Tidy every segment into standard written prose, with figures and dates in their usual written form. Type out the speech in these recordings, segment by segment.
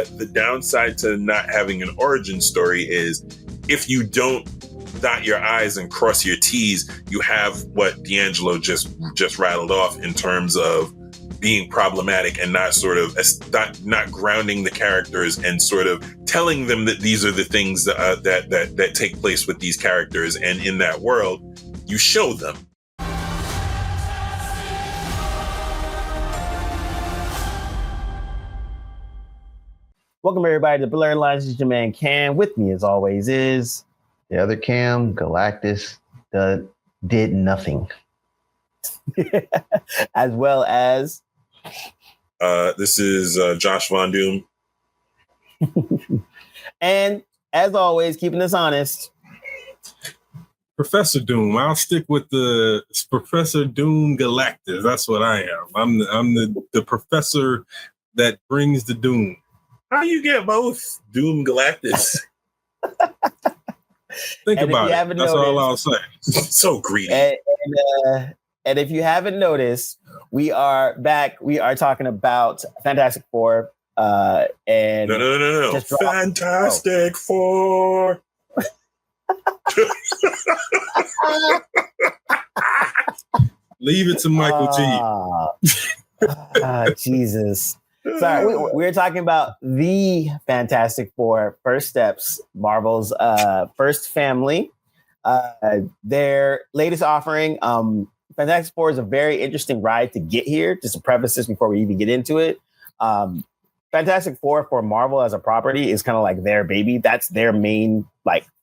But the downside to not having an origin story is if you don't dot your I's and cross your T's, you have what D'Angelo just rattled off in terms of being problematic and not sort of not grounding the characters and sort of telling them that these are the things that take place with these characters, and in that world you show them. Welcome everybody to Blerdlines. This is your man Cam. With me as always is the other Cam. Galactus did nothing. As well as this is Josh Von Doom. And as always, keeping us honest, Professor Doom. I'll stick with the Professor Doom Galactus. That's what I am. I'm the professor that brings the doom. How you get both Doom Galactus? Think about it. That's all I'll say. So greedy. And if you haven't noticed, we are back. We are talking about Fantastic Four. And no. Fantastic Four. Leave it to Michael G. Jesus. Sorry, we're talking about the Fantastic Four First Steps, Marvel's first family. Their latest offering. Fantastic Four is a very interesting ride to get here. Just to preface this before we even get into it. Fantastic Four for Marvel as a property is kind of like their baby. That's their main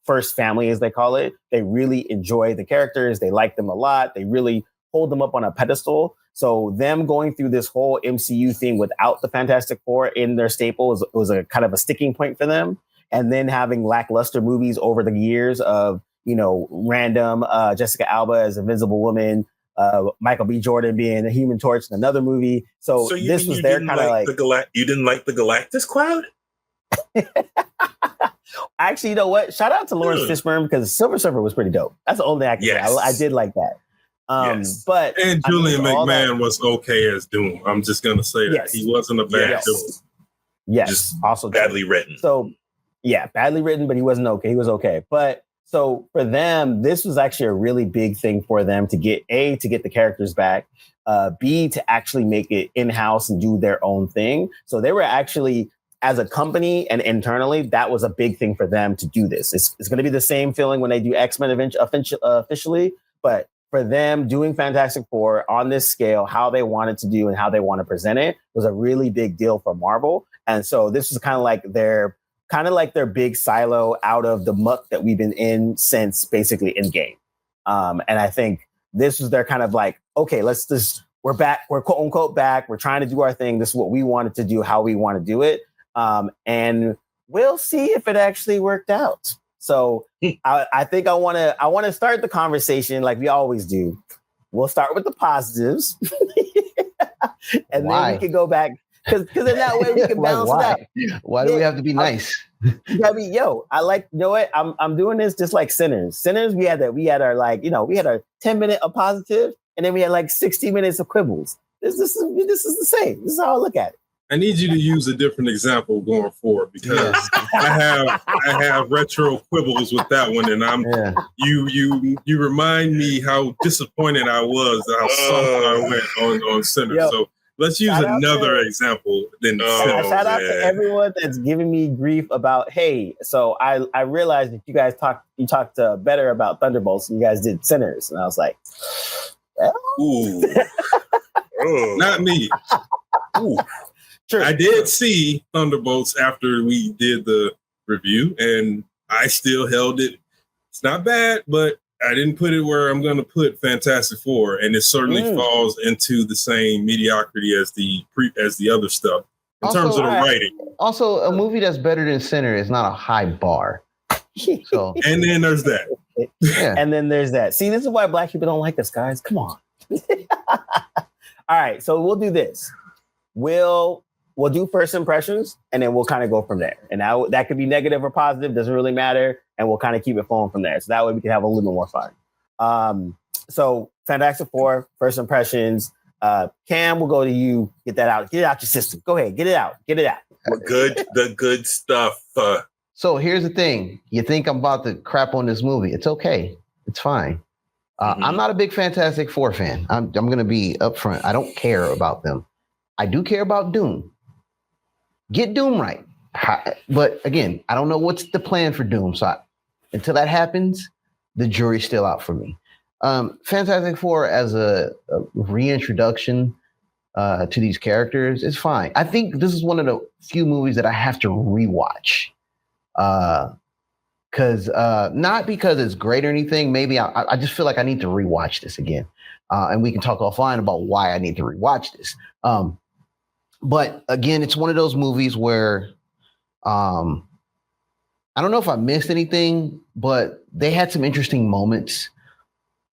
first family, as they call it. They really enjoy the characters. They like them a lot. They really hold them up on a pedestal. So them going through this whole MCU thing without the Fantastic Four in their staple was a kind of a sticking point for them. And then having lackluster movies over the years of, random Jessica Alba as Invisible Woman, Michael B. Jordan being a Human Torch in another movie. So this was their kind of you didn't like the Galactus cloud? Actually, you know what? Shout out to Lawrence Fishburne because Silver Surfer was pretty dope. That's the only thing I can say. I did like that. But Julian McMahon was okay as Doom. I'm just gonna say that. Yes. He wasn't a bad Doom. Yes, just also badly written. So badly written, but he wasn't okay. He was okay. But so for them, this was actually a really big thing for them to get the characters back, B, to actually make it in-house and do their own thing. So they were actually, as a company and internally, that was a big thing for them to do this. It's going to be the same feeling when they do X-Men officially, but for them doing Fantastic Four on this scale, how they wanted to do and how they want to present it was a really big deal for Marvel. And so this was kind of like their big silo out of the muck that we've been in since basically Endgame. And I think this was their kind of okay, we're back. We're quote unquote back. We're trying to do our thing. This is what we wanted to do, how we want to do it. And we'll see if it actually worked out. So I think I want to start the conversation like we always do. We'll start with the positives, and then we can go back because in that way we can balance it out. Why do we have to be nice? I mean, I'm doing this just like Sinners. Sinners, we had our we had our 10-minute of positive, and then we had 60 minutes of quibbles. This is the same. This is how I look at it. I need you to use a different example going forward because I have retro quibbles with that one, and you remind me how disappointed I was how soft I went on Sinners. So let's use another example than Sinners. Shout out to everyone that's giving me grief about. Hey, so I realized that you guys talked better about Thunderbolts and you guys did Sinners, and I was like, well. Ooh, not me. Ooh. Sure. I did see Thunderbolts after we did the review, and I still held it. It's not bad, but I didn't put it where I'm going to put Fantastic Four, and it certainly falls into the same mediocrity as the other stuff in terms of the writing. Also, a movie that's better than Sinner is not a high bar. So, and then there's that. And then there's that. See, this is why Black people don't like us, guys. Come on. All right, so we'll do this. We'll do first impressions, and then we'll kind of go from there. And that could be negative or positive, doesn't really matter. And we'll kind of keep it flowing from there. So that way we can have a little bit more fun. So Fantastic Four, first impressions. Cam, we'll go to you. Get that out. Get it out your system. Go ahead. Get it out. The good stuff. So here's the thing. You think I'm about to crap on this movie. It's okay. It's fine. I'm not a big Fantastic Four fan. I'm going to be upfront. I don't care about them. I do care about Doom. Get Doom right. But again, I don't know what's the plan for Doom. So until that happens, the jury's still out for me. Fantastic Four as a reintroduction to these characters is fine. I think this is one of the few movies that I have to rewatch. Because not because it's great or anything. Maybe I just feel like I need to rewatch this again. And we can talk offline about why I need to rewatch this. But again, it's one of those movies where I don't know if I missed anything, but they had some interesting moments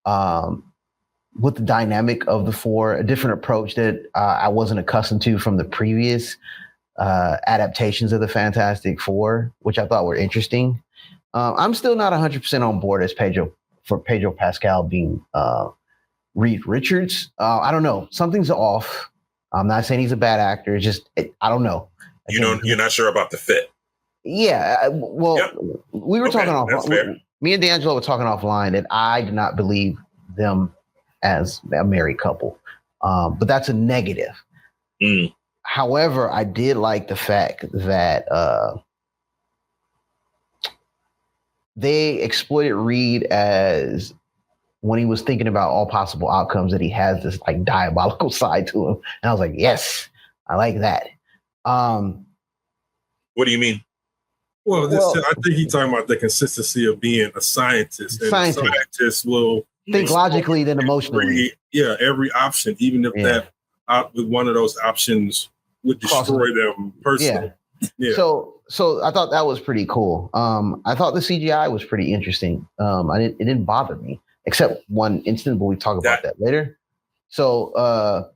with the dynamic of the four, a different approach that I wasn't accustomed to from the previous adaptations of the Fantastic Four, which I thought were interesting. I'm still not 100% on board as Pedro Pascal being Reed Richards. I don't know. Something's off. I'm not saying he's a bad actor. I don't know. You're not sure about the fit. Yeah. Well, we were talking off. Me and D'Angelo were talking offline that I did not believe them as a married couple. But that's a negative. However, I did like the fact that they exploited Reed as when he was thinking about all possible outcomes, that he has this like diabolical side to him. And I was like, yes, I like that. What do you mean? Well, I think he's talking about the consistency of being a scientist. And scientists will think logically than emotionally. Every option, even if one of those options would destroy them personally. Yeah. So I thought that was pretty cool. I thought the CGI was pretty interesting. It didn't bother me, except one incident, but we talk about that later. So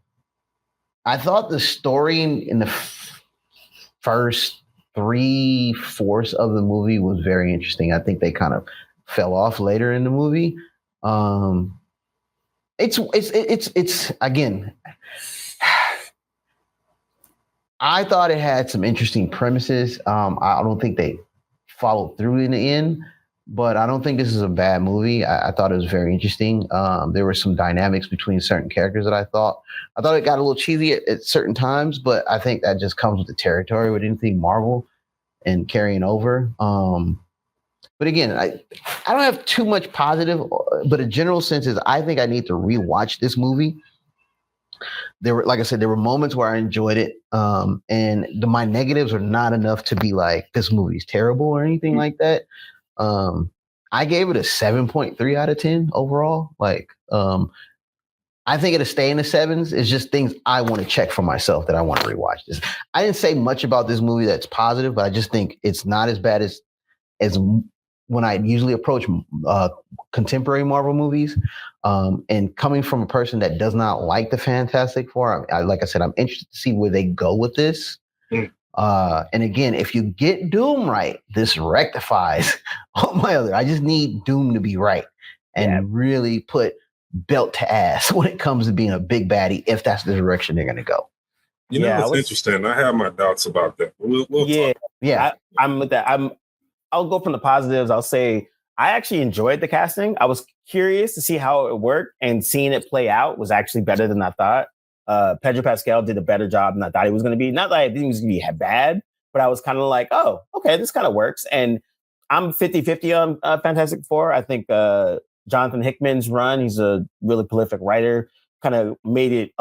I thought the story in the first 3/4 of the movie was very interesting. I think they kind of fell off later in the movie. It's again, I thought it had some interesting premises. I don't think they followed through in the end, but I don't think this is a bad movie. I thought it was very interesting. There were some dynamics between certain characters that I thought it got a little cheesy at certain times, but I think that just comes with the territory with anything Marvel and carrying over. But again, I don't have too much positive, but a general sense is I think I need to rewatch this movie. Like I said, there were moments where I enjoyed it. And my negatives are not enough to be like, this movie's terrible or anything like that. I gave it a 7.3 out of 10 overall. Like, I think it'll stay in the 7s. It's just things I want to check for myself that I want to rewatch this. I didn't say much about this movie that's positive, but I just think it's not as bad as when I usually approach contemporary Marvel movies. And coming from a person that does not like the Fantastic Four, like I said, I'm interested to see where they go with this. And again, if you get Doom right, this rectifies all my other. I just need Doom to be right and really put belt to ass when it comes to being a big baddie, if that's the direction they're going to go. It's interesting. I have my doubts about that. We'll talk. I'm with that. I'll go from the positives. I'll say I actually enjoyed the casting. I was curious to see how it worked, and seeing it play out was actually better than I thought. Pedro Pascal did a better job than I thought he was going to be. Not that I think he was going to be bad, but I was kind of like, oh, okay, this kind of works. And I'm 50-50 on Fantastic Four. I think Jonathan Hickman's run, he's a really prolific writer, kind of made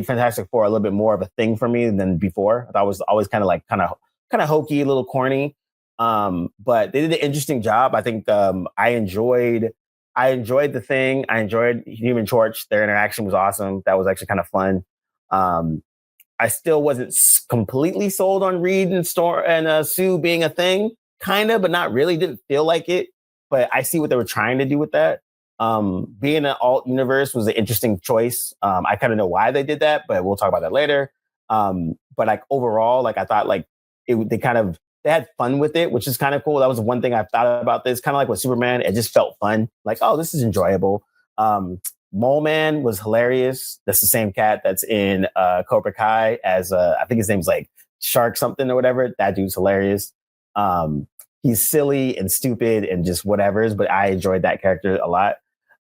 Fantastic Four a little bit more of a thing for me than before. I thought it was always kind of hokey, a little corny. But they did an interesting job. I think I enjoyed the Thing. I enjoyed Human Torch. Their interaction was awesome. That was actually kind of fun. I still wasn't completely sold on Reed and Sue being a thing, kind of, but not really. Didn't feel like it. But I see what they were trying to do with that. Being an alt universe was an interesting choice. I kind of know why they did that, but we'll talk about that later. But like overall, like I thought, like they had fun with it, which is kind of cool. That was one thing I thought about this. Kind of like with Superman, it just felt fun. Like, oh, this is enjoyable. Mole Man was hilarious. That's the same cat that's in Cobra Kai as I think his name's like Shark something or whatever. That dude's hilarious. He's silly and stupid and just whatever's, but I enjoyed that character a lot.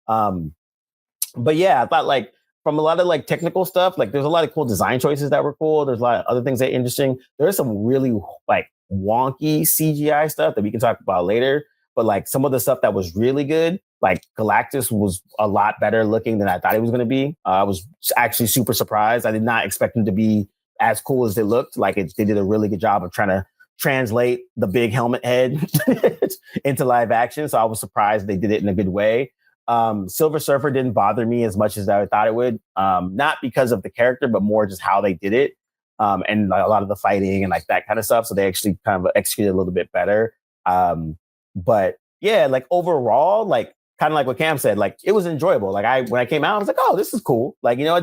But yeah, I thought like from a lot of like technical stuff, like there's a lot of cool design choices that were cool. There's a lot of other things that are interesting. There's some really like wonky CGI stuff that we can talk about later. But like some of the stuff that was really good, like Galactus was a lot better looking than I thought he was going to be. I was actually super surprised. I did not expect him to be as cool as it looked. Like they did a really good job of trying to translate the big helmet head into live action. So I was surprised they did it in a good way. Silver Surfer didn't bother me as much as I thought it would. Not because of the character, but more just how they did it. And like, a lot of the fighting and like that kind of stuff. So they actually kind of executed a little bit better. But yeah, like overall, like kind of like what Cam said, like it was enjoyable. Like when I came out, I was like, oh, this is cool. Like, I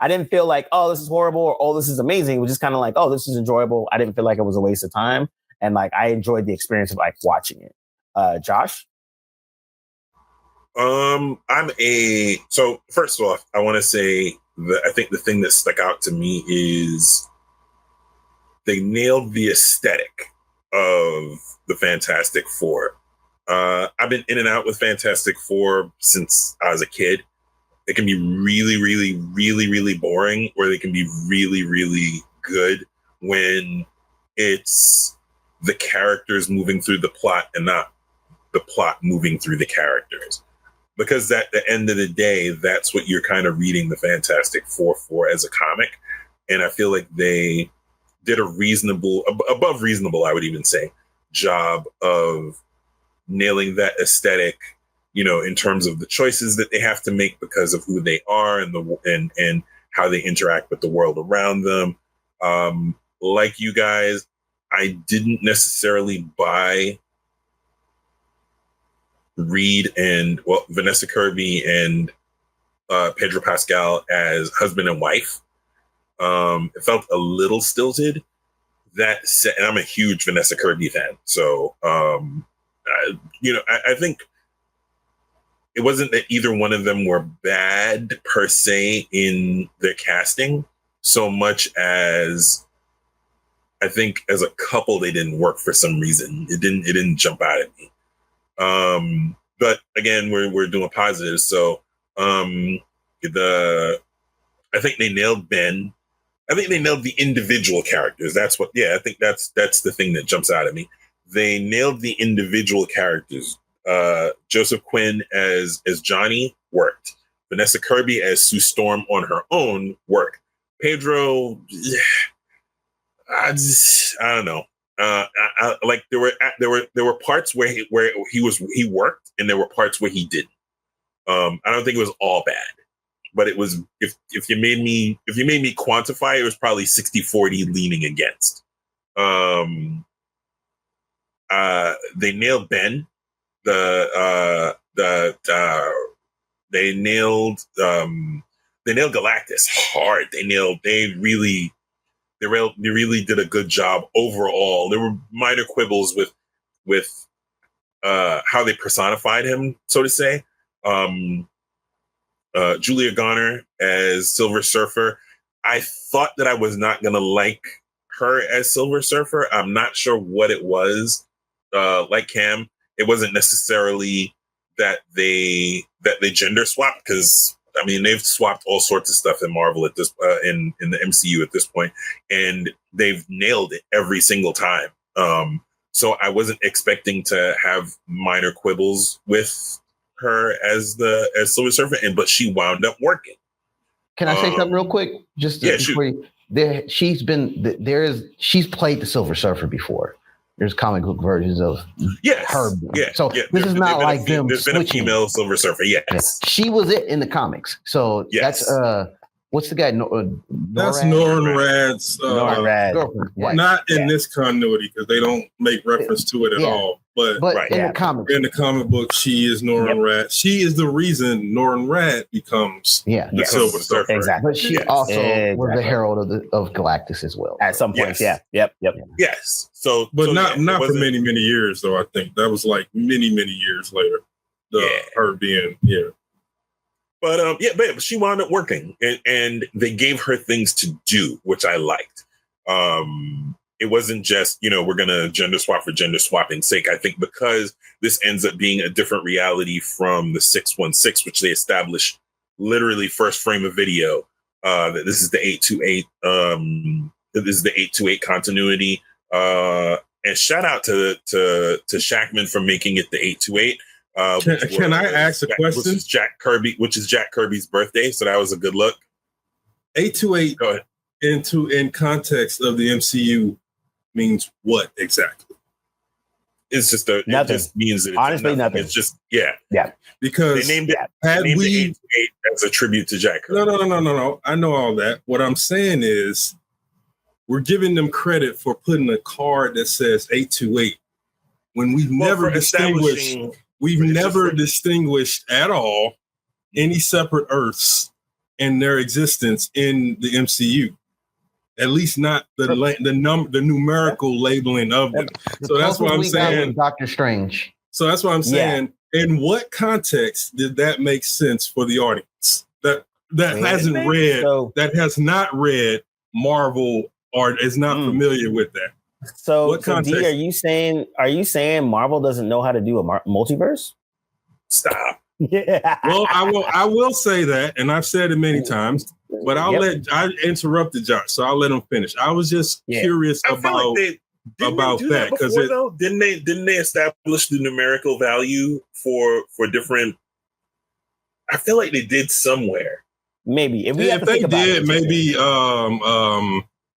didn't feel like, oh, this is horrible or, oh, this is amazing. It was just kind of like, oh, this is enjoyable. I didn't feel like it was a waste of time. And like, I enjoyed the experience of like watching it. Josh? So first off, I want to say that I think the thing that stuck out to me is they nailed the aesthetic of the Fantastic Four. I've been in and out with Fantastic Four since I was a kid. They can be really, really, really, really boring, or they can be really, really good when it's the characters moving through the plot and not the plot moving through the characters. Because at the end of the day, that's what you're kind of reading the Fantastic Four for as a comic. And I feel like they did a reasonable, above reasonable, I would even say, job of nailing that aesthetic, in terms of the choices that they have to make because of who they are and how they interact with the world around them. Like you guys, I didn't necessarily buy Reed and Vanessa Kirby and Pedro Pascal as husband and wife. It felt a little stilted. That said, and I'm a huge Vanessa Kirby fan, so I think it wasn't that either one of them were bad per se in their casting, so much as I think as a couple they didn't work for some reason. It didn't jump out at me. But again, we're doing positives. So, I think they nailed Ben. I think they nailed the individual characters. I think that's the thing that jumps out at me. They nailed the individual characters. Joseph Quinn as Johnny worked. Vanessa Kirby as Sue Storm on her own worked. Pedro, I don't know. Like there were parts where he worked, and there were parts where he didn't. I don't think it was all bad, but it was if you made me quantify, it was probably 60-40 leaning against. They nailed Ben. They nailed Galactus hard. They really did a good job overall. There were minor quibbles with how they personified him, so to say. Julia Garner as Silver Surfer. I thought that I was not going to like her as Silver Surfer. I'm not sure what it was. Like Cam, it wasn't necessarily that they gender swapped, because I mean, they've swapped all sorts of stuff in Marvel at this in the MCU at this point, and they've nailed it every single time. So I wasn't expecting to have minor quibbles with her as Silver Surfer, but she wound up working. Can I say something real quick? Just before she's played the Silver Surfer before. There's comic book versions of her. Yeah. So this is not like them. There's been a female Silver Surfer. Yes. Yeah. She was it in the comics. So that's what's the guy? That's Norrin Radd's girlfriend. Not in this continuity, because they don't make reference to it at all. But in the comics, in the comic book, she is Norrin Radd. She is the reason Norrin Radd becomes the Silver Surfer. Exactly. But she also was the herald of Galactus as well. At some point, Yep. Yes. So, not for many years though. I think that was like many years later. Her being But but she wound up working, and they gave her things to do, which I liked. it wasn't just, we're going to gender swap for gender swapping's sake. I think because this ends up being a different reality from the 616, which they established literally first frame of video, that this is the 828, that this is the 828 continuity. And shout out to Shackman for making it the 828. Can I ask a question? Which is Jack Kirby's birthday. So that was a good look. 828 Go ahead. In context of the MCU means what exactly? It's just nothing. It just means that it's honestly nothing. It's just yeah. Because they named it. Had they named it 828 as a tribute to Jack Kirby. No. I know all that. What I'm saying is, we're giving them credit for putting a card that says 828 when we've never distinguished. We've never distinguished at all any separate Earths and their existence in the MCU. At least not the numerical labeling of them. So that's what I'm saying. Doctor Strange. So that's what I'm saying. In what context did that make sense for the audience that has not read Marvel or is not familiar with that? So D, are you saying Marvel doesn't know how to do a multiverse? Stop. Yeah. Well, I will say that, and I've said it many times, but I interrupted Josh, so I'll let him finish. I was just curious about that because didn't they establish the numerical value for different? I feel like they did somewhere. Maybe if they did, maybe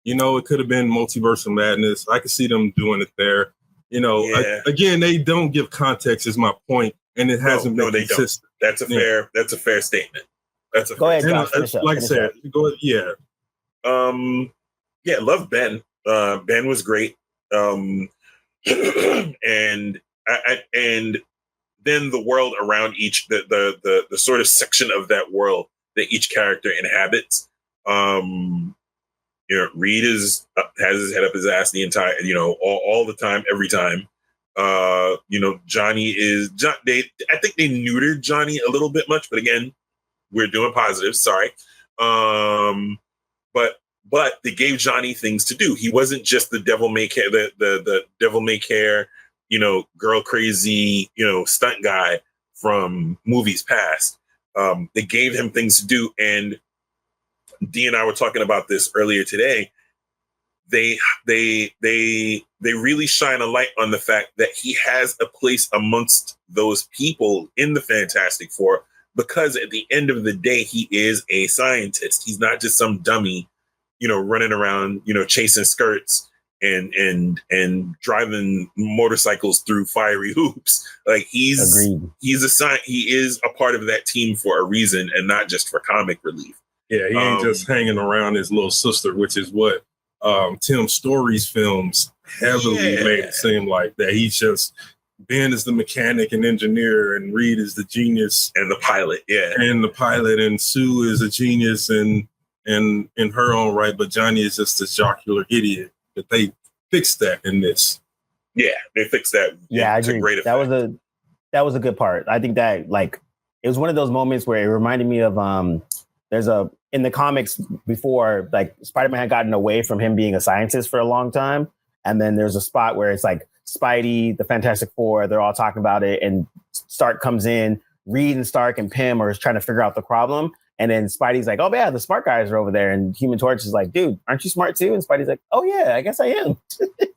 it could have been Multiverse of Madness. I could see them doing it there. Again, they don't give context. Is my point. And it hasn't been consistent. That's a fair statement. That's a go ahead, Josh, like I said, go ahead. Yeah. Love Ben. Ben was great. And then the world around each the sort of section of that world that each character inhabits. Reed has his head up his ass the entire all the time, every time. Johnny is I think they neutered Johnny a little bit much, but again, we're doing positives. Sorry. But they gave Johnny things to do. He wasn't just the devil may care, the devil may care, girl crazy, stunt guy from movies past. They gave him things to do. And Dee and I were talking about this earlier today. They really shine a light on the fact that he has a place amongst those people in the Fantastic Four, because at the end of the day, he is a scientist. He's not just some dummy, running around, chasing skirts and driving motorcycles through fiery hoops. Like he is a part of that team for a reason and not just for comic relief. Yeah, he ain't just hanging around his little sister, which is what Tim Story's films heavily made it seem like that. He's just Ben is the mechanic and engineer, and Reed is the genius and the pilot. Yeah, and the pilot, and Sue is a genius and in her own right, but Johnny is just a jocular idiot. That they fixed that in this. Yeah, they fixed that. Yeah, I agree. That was a good part. I think that it was one of those moments where it reminded me of in the comics before, like Spider-Man had gotten away from him being a scientist for a long time. And then there's a spot where it's like Spidey, the Fantastic Four, they're all talking about it. And Stark comes in, Reed and Stark and Pym are trying to figure out the problem. And then Spidey's like, oh yeah, the smart guys are over there. And Human Torch is like, dude, aren't you smart too? And Spidey's like, oh yeah, I guess I am.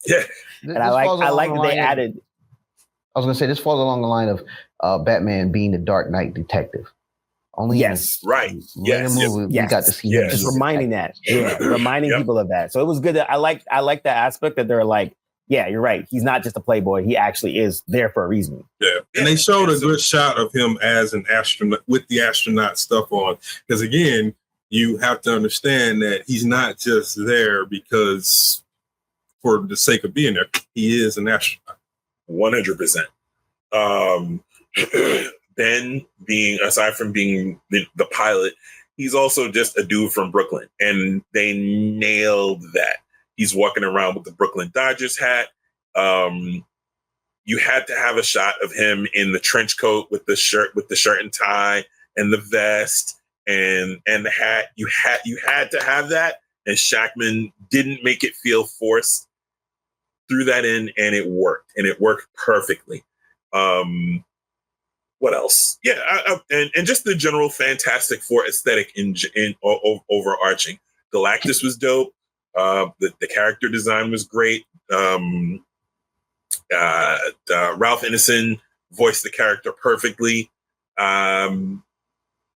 Yeah. And I like that they added. I was going to say, this falls along the line of Batman being the Dark Knight detective. Only yes, right. Yes, we got to see him. Just reminding that, reminding people of that. So it was good. That I like that aspect that they're like, yeah, you're right. He's not just a playboy. He actually is there for a reason. Yeah, and they showed a good shot of him as an astronaut with the astronaut stuff on. Because again, you have to understand that he's not just there because for the sake of being there. He is an astronaut. 100%. Ben aside from being the pilot, he's also just a dude from Brooklyn, and they nailed that. He's walking around with the Brooklyn Dodgers hat. You had to have a shot of him in the trench coat with the shirt and tie and the vest and the hat. You had to have that, and Shackman didn't make it feel forced. threw that in, and it worked perfectly. What else? Yeah, and just the general Fantastic Four aesthetic in overarching. Galactus was dope. The character design was great. Ralph Ineson voiced the character perfectly. I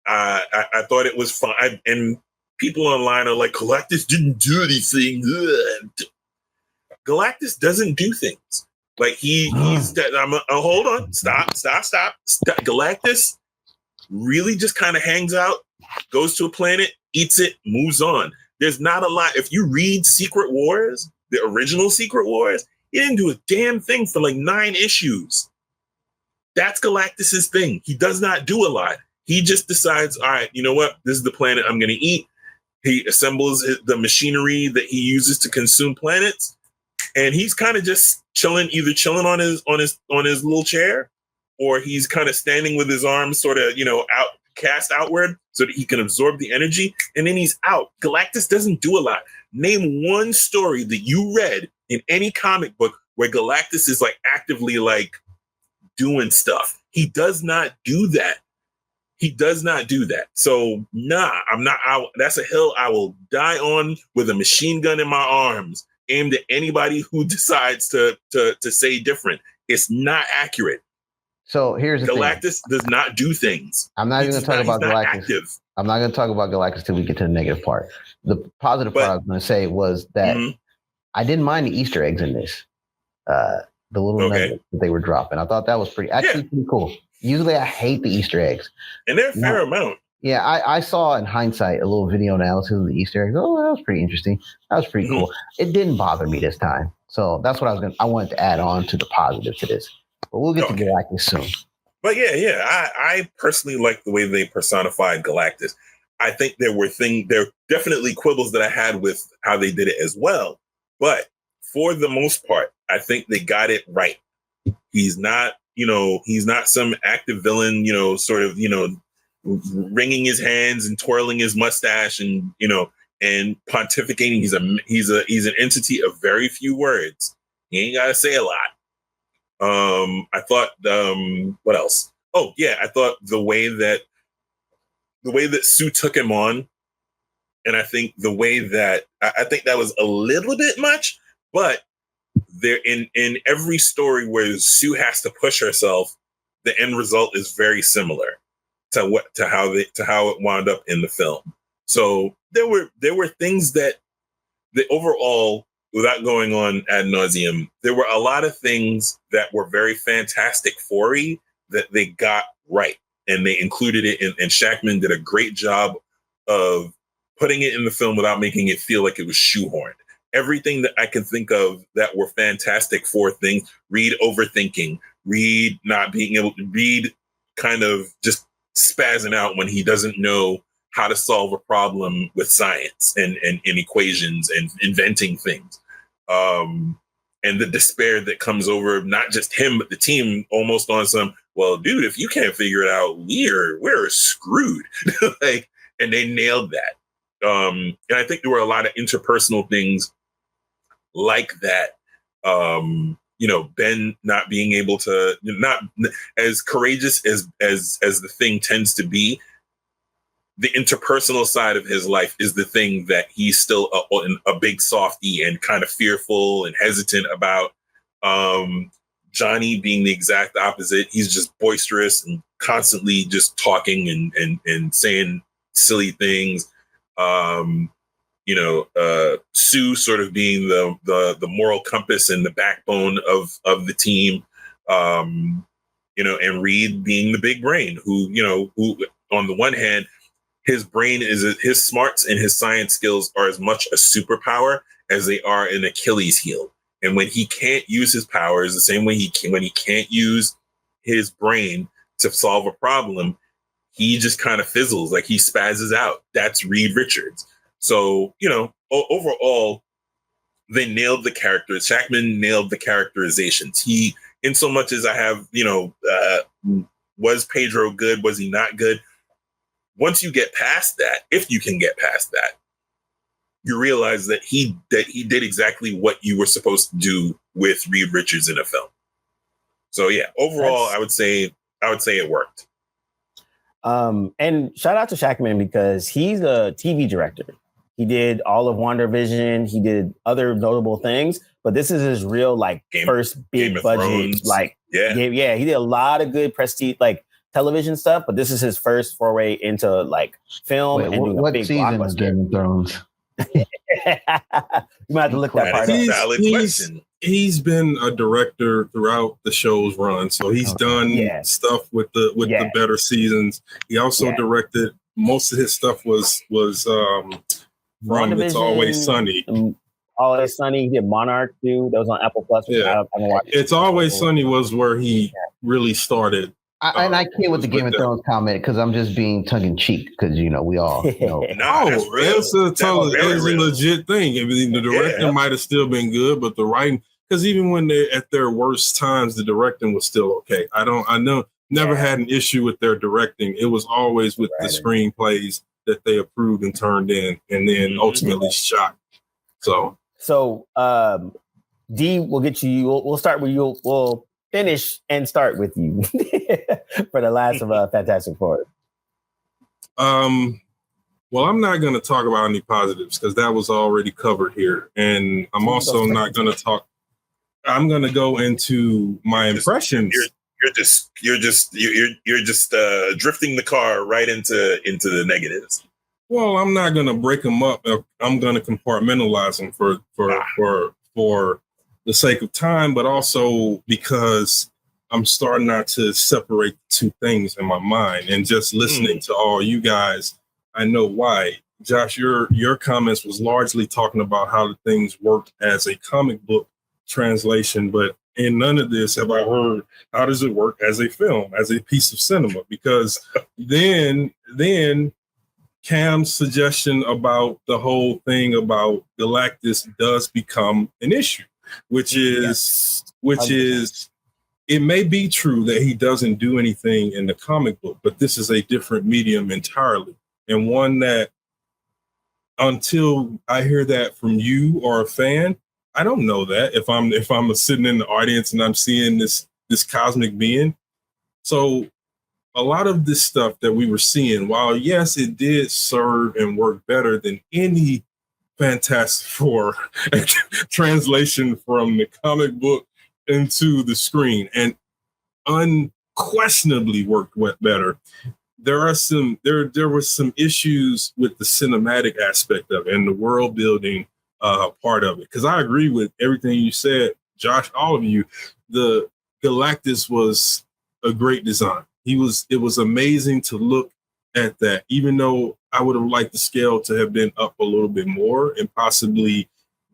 thought it was fun. And people online are like, Galactus didn't do anything. Ugh. Galactus doesn't do things. Like hold on, stop. Galactus really just kind of hangs out, goes to a planet, eats it, moves on. There's not a lot. If you read Secret Wars, the original Secret Wars, he didn't do a damn thing for like 9 issues. That's Galactus's thing. He does not do a lot. He just decides, all right, you know what? This is the planet I'm going to eat. He assembles the machinery that he uses to consume planets. And he's kind of just either chilling on his little chair, or he's kind of standing with his arms sort of, cast outward so that he can absorb the energy. And then he's out. Galactus doesn't do a lot. Name one story that you read in any comic book where Galactus is like actively like doing stuff. He does not do that. So that's a hill I will die on with a machine gun in my arms, aimed at anybody who decides to say different. It's not accurate. So here's the Galactus does not do things. I'm not even going to talk about Galactus. I'm not going to talk about Galactus till we get to the negative part. The positive part I was going to say was that I didn't mind the Easter eggs in this. The little nuggets that they were dropping. I thought that was pretty cool. Usually I hate the Easter eggs. And they're a fair amount. Yeah, I saw in hindsight a little video analysis of the Easter eggs. Oh, that was pretty interesting. That was pretty cool. It didn't bother me this time. So that's what I wanted to add on to the positive to this. But we'll get to Galactus soon. But I personally like the way they personified Galactus. I think there were definitely quibbles that I had with how they did it as well. But for the most part, I think they got it right. He's not some active villain, sort of, wringing his hands and twirling his mustache and pontificating. He's an entity of very few words. He ain't got to say a lot. I thought, what else? Oh yeah. I thought the way that Sue took him on, and I think the way that, I think that was a little bit much, but there in every story where Sue has to push herself, the end result is very similar to how it wound up in the film. So there were things that the overall, without going on ad nauseum, there were a lot of things that were very Fantastic Four-y that they got right, and they included it in. And Shackman did a great job of putting it in the film without making it feel like it was shoehorned. Everything that I can think of that were Fantastic Four things, Reed overthinking, Reed not being able to read, kind of just spazzing out when he doesn't know how to solve a problem with science and equations and inventing things. And the despair that comes over not just him, but the team, almost on some, well, dude, if you can't figure it out, we're screwed. And they nailed that. And I think there were a lot of interpersonal things like that. Ben not being able to, not as courageous as the Thing tends to be. The interpersonal side of his life is the thing that he's still a big softy and kind of fearful and hesitant about. Johnny being the exact opposite. He's just boisterous and constantly just talking and saying silly things. Sue sort of being the moral compass and the backbone of the team. And Reed being the big brain who on the one hand, his smarts and his science skills are as much a superpower as they are an Achilles heel. And when he can't use his powers, the same way when he can't use his brain to solve a problem, he just kind of fizzles, like he spazzes out. That's Reed Richards. So, overall, they nailed the characters. Shackman nailed the characterizations. He, in so much as I have, was Pedro good? Was he not good? Once you get past that, if you can get past that, you realize that he did exactly what you were supposed to do with Reed Richards in a film. So yeah, overall, I would say it worked. And shout out to Shackman because he's a TV director. He did all of WandaVision. He did other notable things, but this is his real first big budget game. He did a lot of good prestige television stuff, but this is his first foray into film. Wait, and doing what a big season of Game of Thrones? You might have to look that part up. Valid question. He's been a director throughout the show's run, so he's done stuff with the better seasons. He also directed. Most of his stuff was from It's Always Sunny. Always Sunny. He did Monarch too. That was on Apple Plus. Yeah. It's Always Sunny was where he really started. I can't with the Game of Thrones comment because I'm just being tongue in cheek because we all know. It's a legit thing. I mean, the directing might have still been good, but the writing, because even when they're at their worst times, the directing was still okay. Never had an issue with their directing. It was always with the screenplays that they approved and turned in, and then ultimately shot. So D, we'll get you. We'll start with you. We'll finish and start with you for the last of Fantastic Four. Well, I'm not going to talk about any positives because that was already covered here, and I'm also not going to talk. I'm going to go into my impressions. You're just drifting the car right into the negatives. Well, I'm not going to break them up. I'm going to compartmentalize them for the sake of time, but also because I'm starting not to separate the two things in my mind. And just listening to all you guys, I know why. Josh, your comments was largely talking about how the things worked as a comic book translation, but in none of this have I heard how does it work as a film, as a piece of cinema? Because then Cam's suggestion about the whole thing about Galactus does become an issue, which is it may be true that he doesn't do anything in the comic book, but this is a different medium entirely, and one that until I hear that from you or a fan, I don't know that if I'm sitting in the audience and I'm seeing this cosmic being. So a lot of this stuff that we were seeing, while yes, it did serve and work better than any Fantastic Four translation from the comic book into the screen, and unquestionably worked better. There were some issues with the cinematic aspect of it and the world building part of it. Because I agree with everything you said, Josh, all of you. The Galactus was a great design. It was amazing to look at that, even though I would have liked the scale to have been up a little bit more and possibly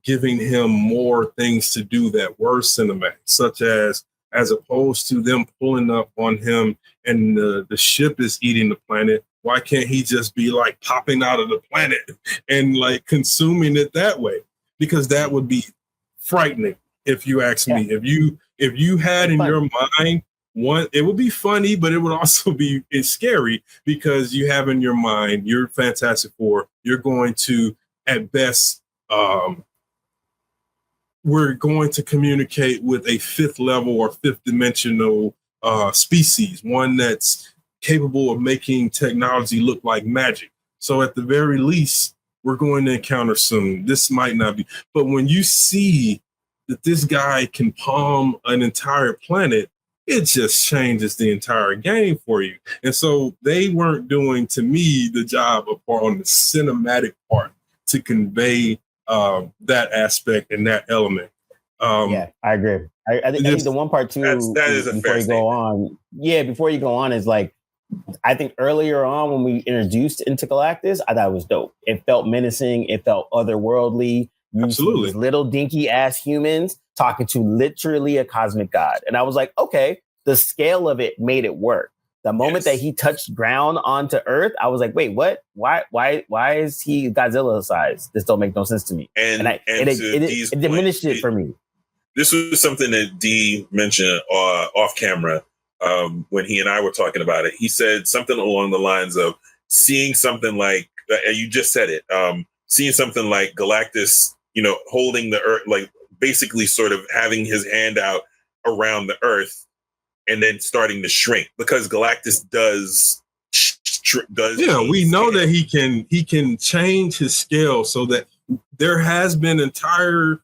giving him more things to do that were cinematic, such as opposed to them pulling up on him and the ship is eating the planet. Why can't he just be popping out of the planet and consuming it that way? Because that would be frightening, if you ask me. If you had in your mind one, it would be funny, but it would also be scary because you have in your mind, you're Fantastic Four. You're going to, at best, we're going to communicate with a fifth level or fifth dimensional species, one that's capable of making technology look like magic. So at the very least, we're going to encounter this might not be, but when you see that this guy can palm an entire planet, it just changes the entire game for you. And so they weren't doing, to me, the job on the cinematic part to convey that aspect and that element. I agree. I think the one part too, that is before you go on. Yeah, before you go on is I think earlier on when we introduced into Galactus, I thought it was dope. It felt menacing. It felt otherworldly. Absolutely. These little dinky ass humans talking to literally a cosmic god. And I was like, okay, the scale of it made it work. The moment that he touched ground onto Earth, I was like, wait, what? Why is he Godzilla size? This don't make no sense to me. And it diminished it for me. This was something that Dee mentioned off camera when he and I were talking about it. He said something along the lines of seeing something like, and you just said it, seeing something like Galactus, holding the Earth, basically sort of having his hand out around the Earth and then starting to shrink because Galactus does. We know that he can change his scale so that there has been entire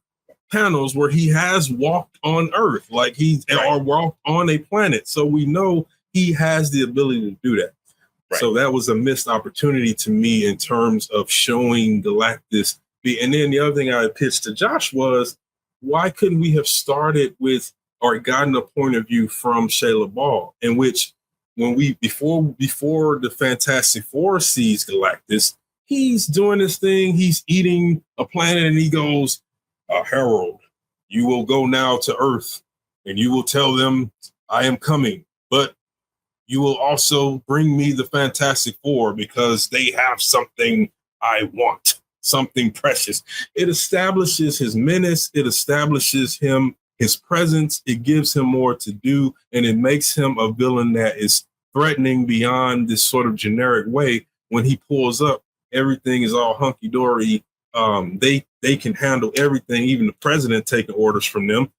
panels where he has walked on Earth, like or walked on a planet. So we know he has the ability to do that. Right. So that was a missed opportunity to me in terms of showing Galactus. And then the other thing I pitched to Josh was, why couldn't we have started with or gotten a point of view from Shayla Ball, in which when we before the Fantastic Four sees Galactus, he's doing this thing, he's eating a planet, and he goes, Harold, you will go now to Earth, and you will tell them I am coming, but you will also bring me the Fantastic Four because they have something I want, something precious. It establishes his menace. It establishes his presence. It gives him more to do, and it makes him a villain that is threatening beyond this sort of generic way. When he pulls up, everything is all hunky-dory. They can handle everything, even the president taking orders from them.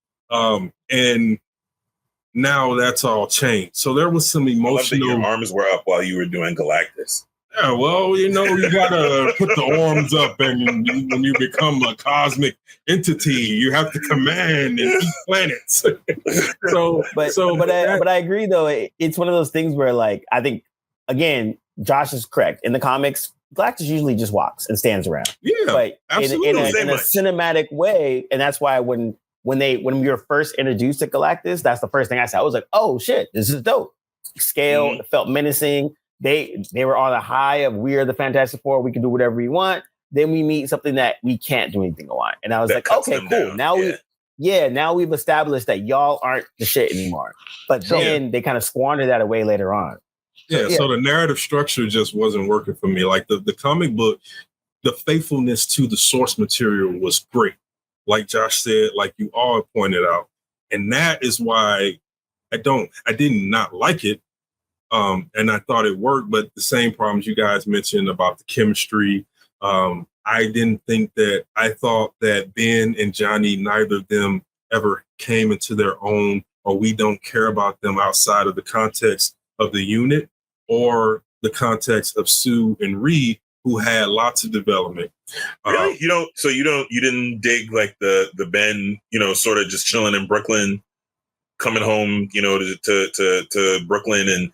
And now that's all changed. So there was some emotional. Your arms were up while you were doing Galactus. Yeah, well, you gotta put the arms up, and when you become a cosmic entity, you have to command and eat planets. But I agree though. It's one of those things where, like, I think again, Josh is correct. In the comics, Galactus usually just walks and stands around. Yeah, but absolutely. in a cinematic way, and that's why when we were first introduced to Galactus, that's the first thing I said. I was like, oh shit, this is dope. Scale, it felt menacing. They were on a high of we are the Fantastic Four. We can do whatever we want. Then we meet something that we can't do anything on. And I was like, okay, cool. Down. Now we've established that y'all aren't the shit anymore. But then they kind of squandered that away later on. So the narrative structure just wasn't working for me. Like the comic book, the faithfulness to the source material was great. Like Josh said, like you all pointed out. And that is why I did not like it. And I thought it worked, but the same problems you guys mentioned about the chemistry. I thought that Ben and Johnny, neither of them ever came into their own, or we don't care about them outside of the context of the unit or the context of Sue and Reed, who had lots of development. Really? You didn't dig like the Ben, sort of just chilling in Brooklyn, coming home, to Brooklyn and,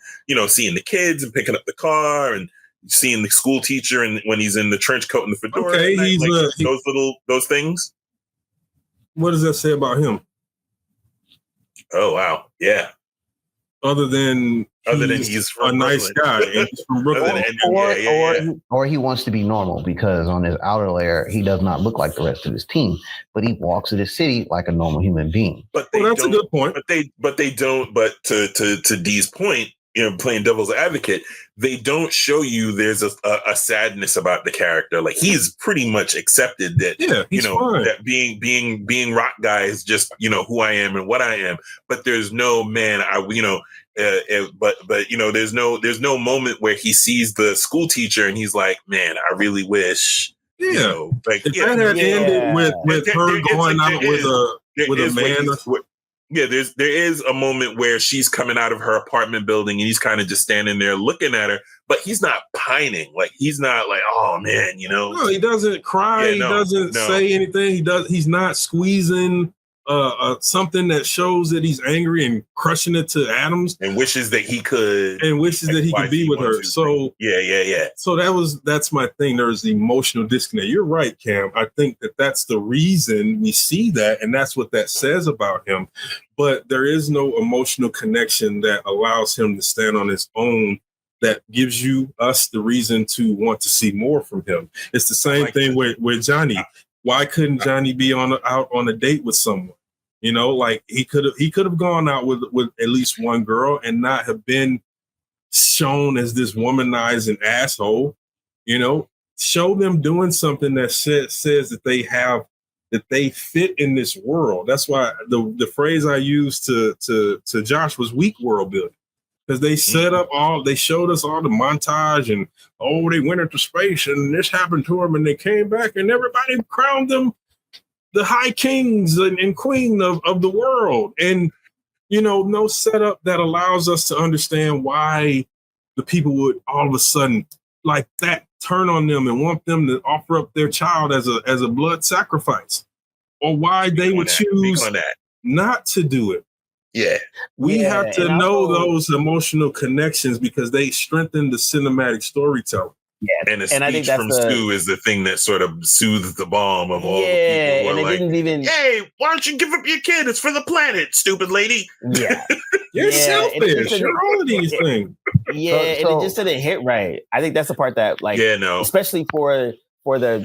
seeing the kids and picking up the car and seeing the school teacher and when he's in the trench coat and the fedora. Okay, those things. What does that say about him? Oh, wow. Yeah. Other than he's from a nice guy and he's from Brooklyn. Or he wants to be normal because on his outer layer, he does not look like the rest of his team, but he walks to the city like a normal human being. But that's a good point. But they don't. But to Dee's point, playing devil's advocate, they don't show you there's a sadness about the character. Like he's pretty much accepted that, fine. that being rock guy is just, who I am and what I am. But there's no there's no moment where he sees the school teacher and he's like, man, I really wish, that had ended with her going out with a man. Yeah, there is a moment where she's coming out of her apartment building and he's kind of just standing there looking at her, but he's not pining. Like he's not like, oh man, No, he doesn't cry. He doesn't say anything. He's not squeezing something that shows that he's angry and crushing it to atoms and wishes that he could be with her. So yeah. So that's my thing. There's the emotional disconnect. You're right, Cam. I think that's the reason we see that, and that's what that says about him. But there is no emotional connection that allows him to stand on his own. That gives us the reason to want to see more from him. It's the same thing with Johnny. Why couldn't Johnny be out on a date with someone? Like he could have gone out with at least one girl and not have been shown as this womanizing asshole. Show them doing something that says that they fit in this world. That's why the phrase I used to Josh was weak world building. Because they they showed us all the montage and, they went into space and this happened to them and they came back and everybody crowned them the high kings and queen of the world. And, no setup that allows us to understand why the people would all of a sudden like that turn on them and want them to offer up their child as a blood sacrifice, or why they would choose not to do it. Yeah. We have to know those emotional connections because they strengthen the cinematic storytelling. Yeah, and a speech from Sue is the thing that sort of soothes the balm of all the people who are like, hey, why don't you give up your kid? It's for the planet, stupid lady. Yeah. You're selfish. You're all of these things. Yeah, and it just didn't hit right. I think that's the part that, like, especially for the,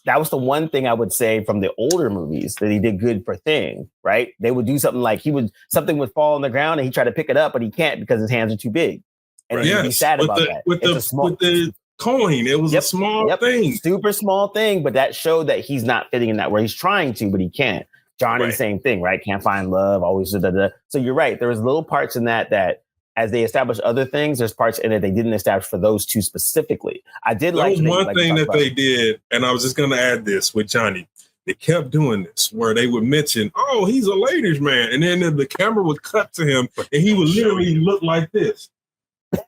that was the one thing I would say from the older movies that he did good for Thing, right? They would do something like something would fall on the ground and he tried to pick it up, but he can't because his hands are too big. And he'd be sad about that. With the coin, it was a small thing. Super small thing, but that showed that he's not fitting in that where he's trying to, but he can't. Johnny, same thing, right? Can't find love, always da-da-da. So you're right. There was little parts in that as they established other things, there's parts in it they didn't establish for those two specifically. I did like one thing that they did, and I was just going to add this with Johnny. They kept doing this where they would mention, "Oh, he's a ladies' man," and then the camera would cut to him, and he would literally look like this.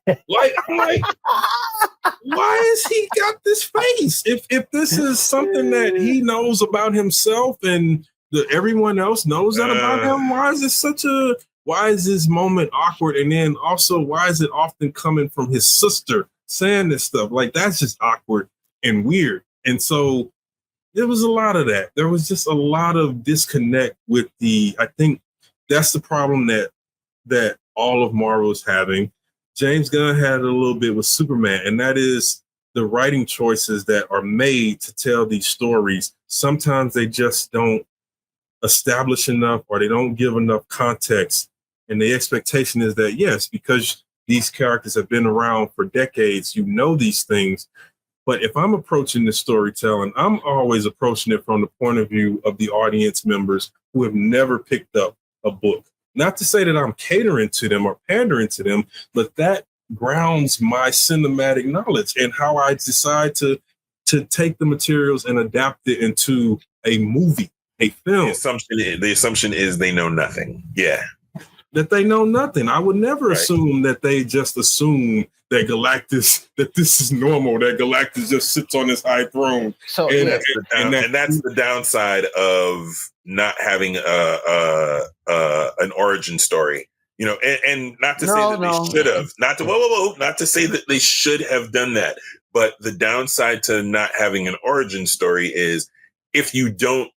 Like, I'm like, why has he got this face? If this is something that he knows about himself and everyone else knows that about him, why is this moment awkward? And then also, why is it often coming from his sister saying this stuff? Like, that's just awkward and weird. And so there was a lot of that. There was just a lot of disconnect with I think that's the problem that all of Marvel is having. James Gunn had a little bit with Superman, and that is the writing choices that are made to tell these stories. Sometimes they just don't establish enough, or they don't give enough context. And the expectation is that, yes, because these characters have been around for decades, these things. But if I'm approaching the storytelling, I'm always approaching it from the point of view of the audience members who have never picked up a book. Not to say that I'm catering to them or pandering to them, but that grounds my cinematic knowledge and how I decide to take the materials and adapt it into a movie, a film. The assumption is they know nothing. Yeah. That they know nothing. I would never assume that they just assume that Galactus, that this is normal, that Galactus just sits on this high throne. So that's the downside of not having an origin story, and not to say that they should have, not to say that they should have done that, but the downside to not having an origin story is if you don't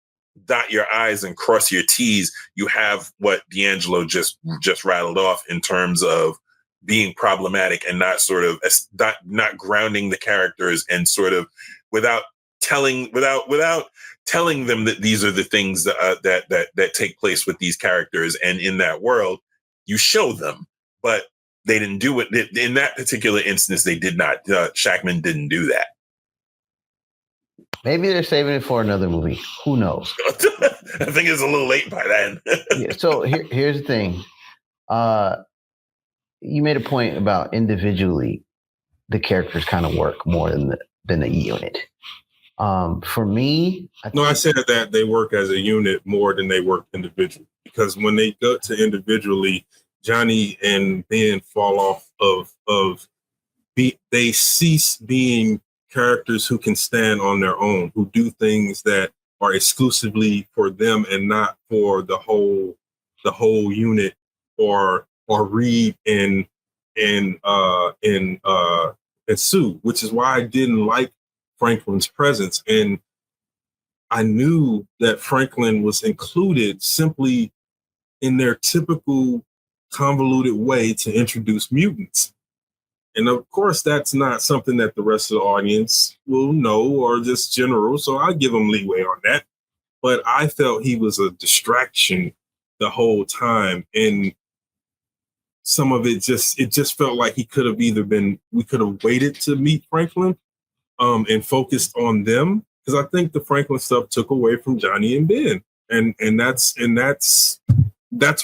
dot your I's and cross your T's, you have what D'Angelo just rattled off in terms of being problematic and not grounding the characters and sort of without telling them that these are the things that take place with these characters and in that world. You show them, but they didn't do it in that particular instance. They did not. Shackman didn't do that. Maybe they're saving it for another movie. Who knows? I think it's a little late by then. So here's the thing. You made a point about individually, the characters kind of work more than the unit. For me, I said that they work as a unit more than they work individually. Because when they go to individually, Johnny and Ben fall off they cease being characters who can stand on their own, who do things that are exclusively for them and not for the whole unit, or Reed and Sue, which is why I didn't like Franklin's presence. And I knew that Franklin was included simply in their typical convoluted way to introduce mutants. And of course, that's not something that the rest of the audience will know or just general. So I give him leeway on that. But I felt he was a distraction the whole time. And some of it just felt like we could have waited to meet Franklin and focused on them. Because I think the Franklin stuff took away from Johnny and Ben. And that's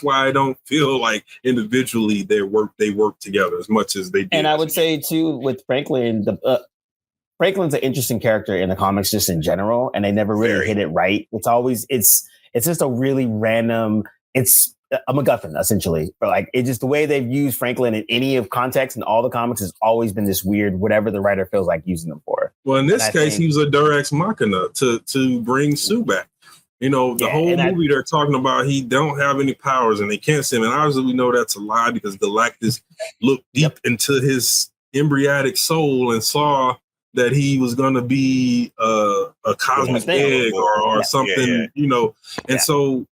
why I don't feel like individually they work together as much as they did. And I would say too, with Franklin, Franklin's an interesting character in the comics just in general, and they never really hit it right. It's just a really random. It's a MacGuffin essentially, but like it's just the way they've used Franklin in any of context in all the comics has always been this weird, whatever the writer feels like using them for. Well, in this case, he was a Deus Ex Machina to bring Sue back. You know, the whole movie they're talking about he don't have any powers and they can't see him, and obviously we know that's a lie because Galactus looked deep into his embryonic soul and saw that he was going to be a cosmic egg or something, you know. And so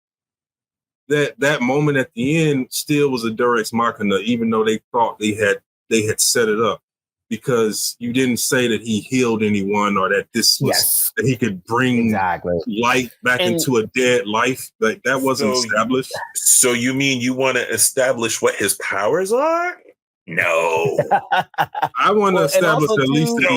that moment at the end still was a Deus Ex Machina, even though they thought they had set it up, because you didn't say that he healed anyone or that this was that he could bring light back into a dead life. Like that wasn't established. So you mean you want to establish what his powers are? No, I want to establish at least that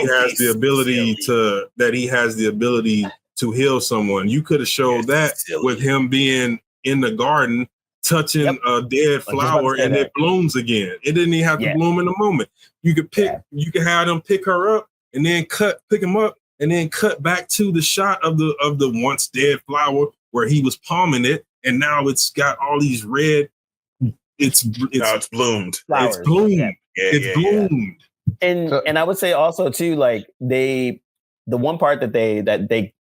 he has the ability to heal someone. You could have showed that with him being in the garden, touching a dead flower, and it blooms again. It didn't even have to bloom in the moment. You could you could have them pick her up and then pick him up, and then cut back to the shot of the once dead flower where he was palming it, and now it's got all these red. It's bloomed. Flowers. It's bloomed. It's bloomed. And I would say also too, like the one part that they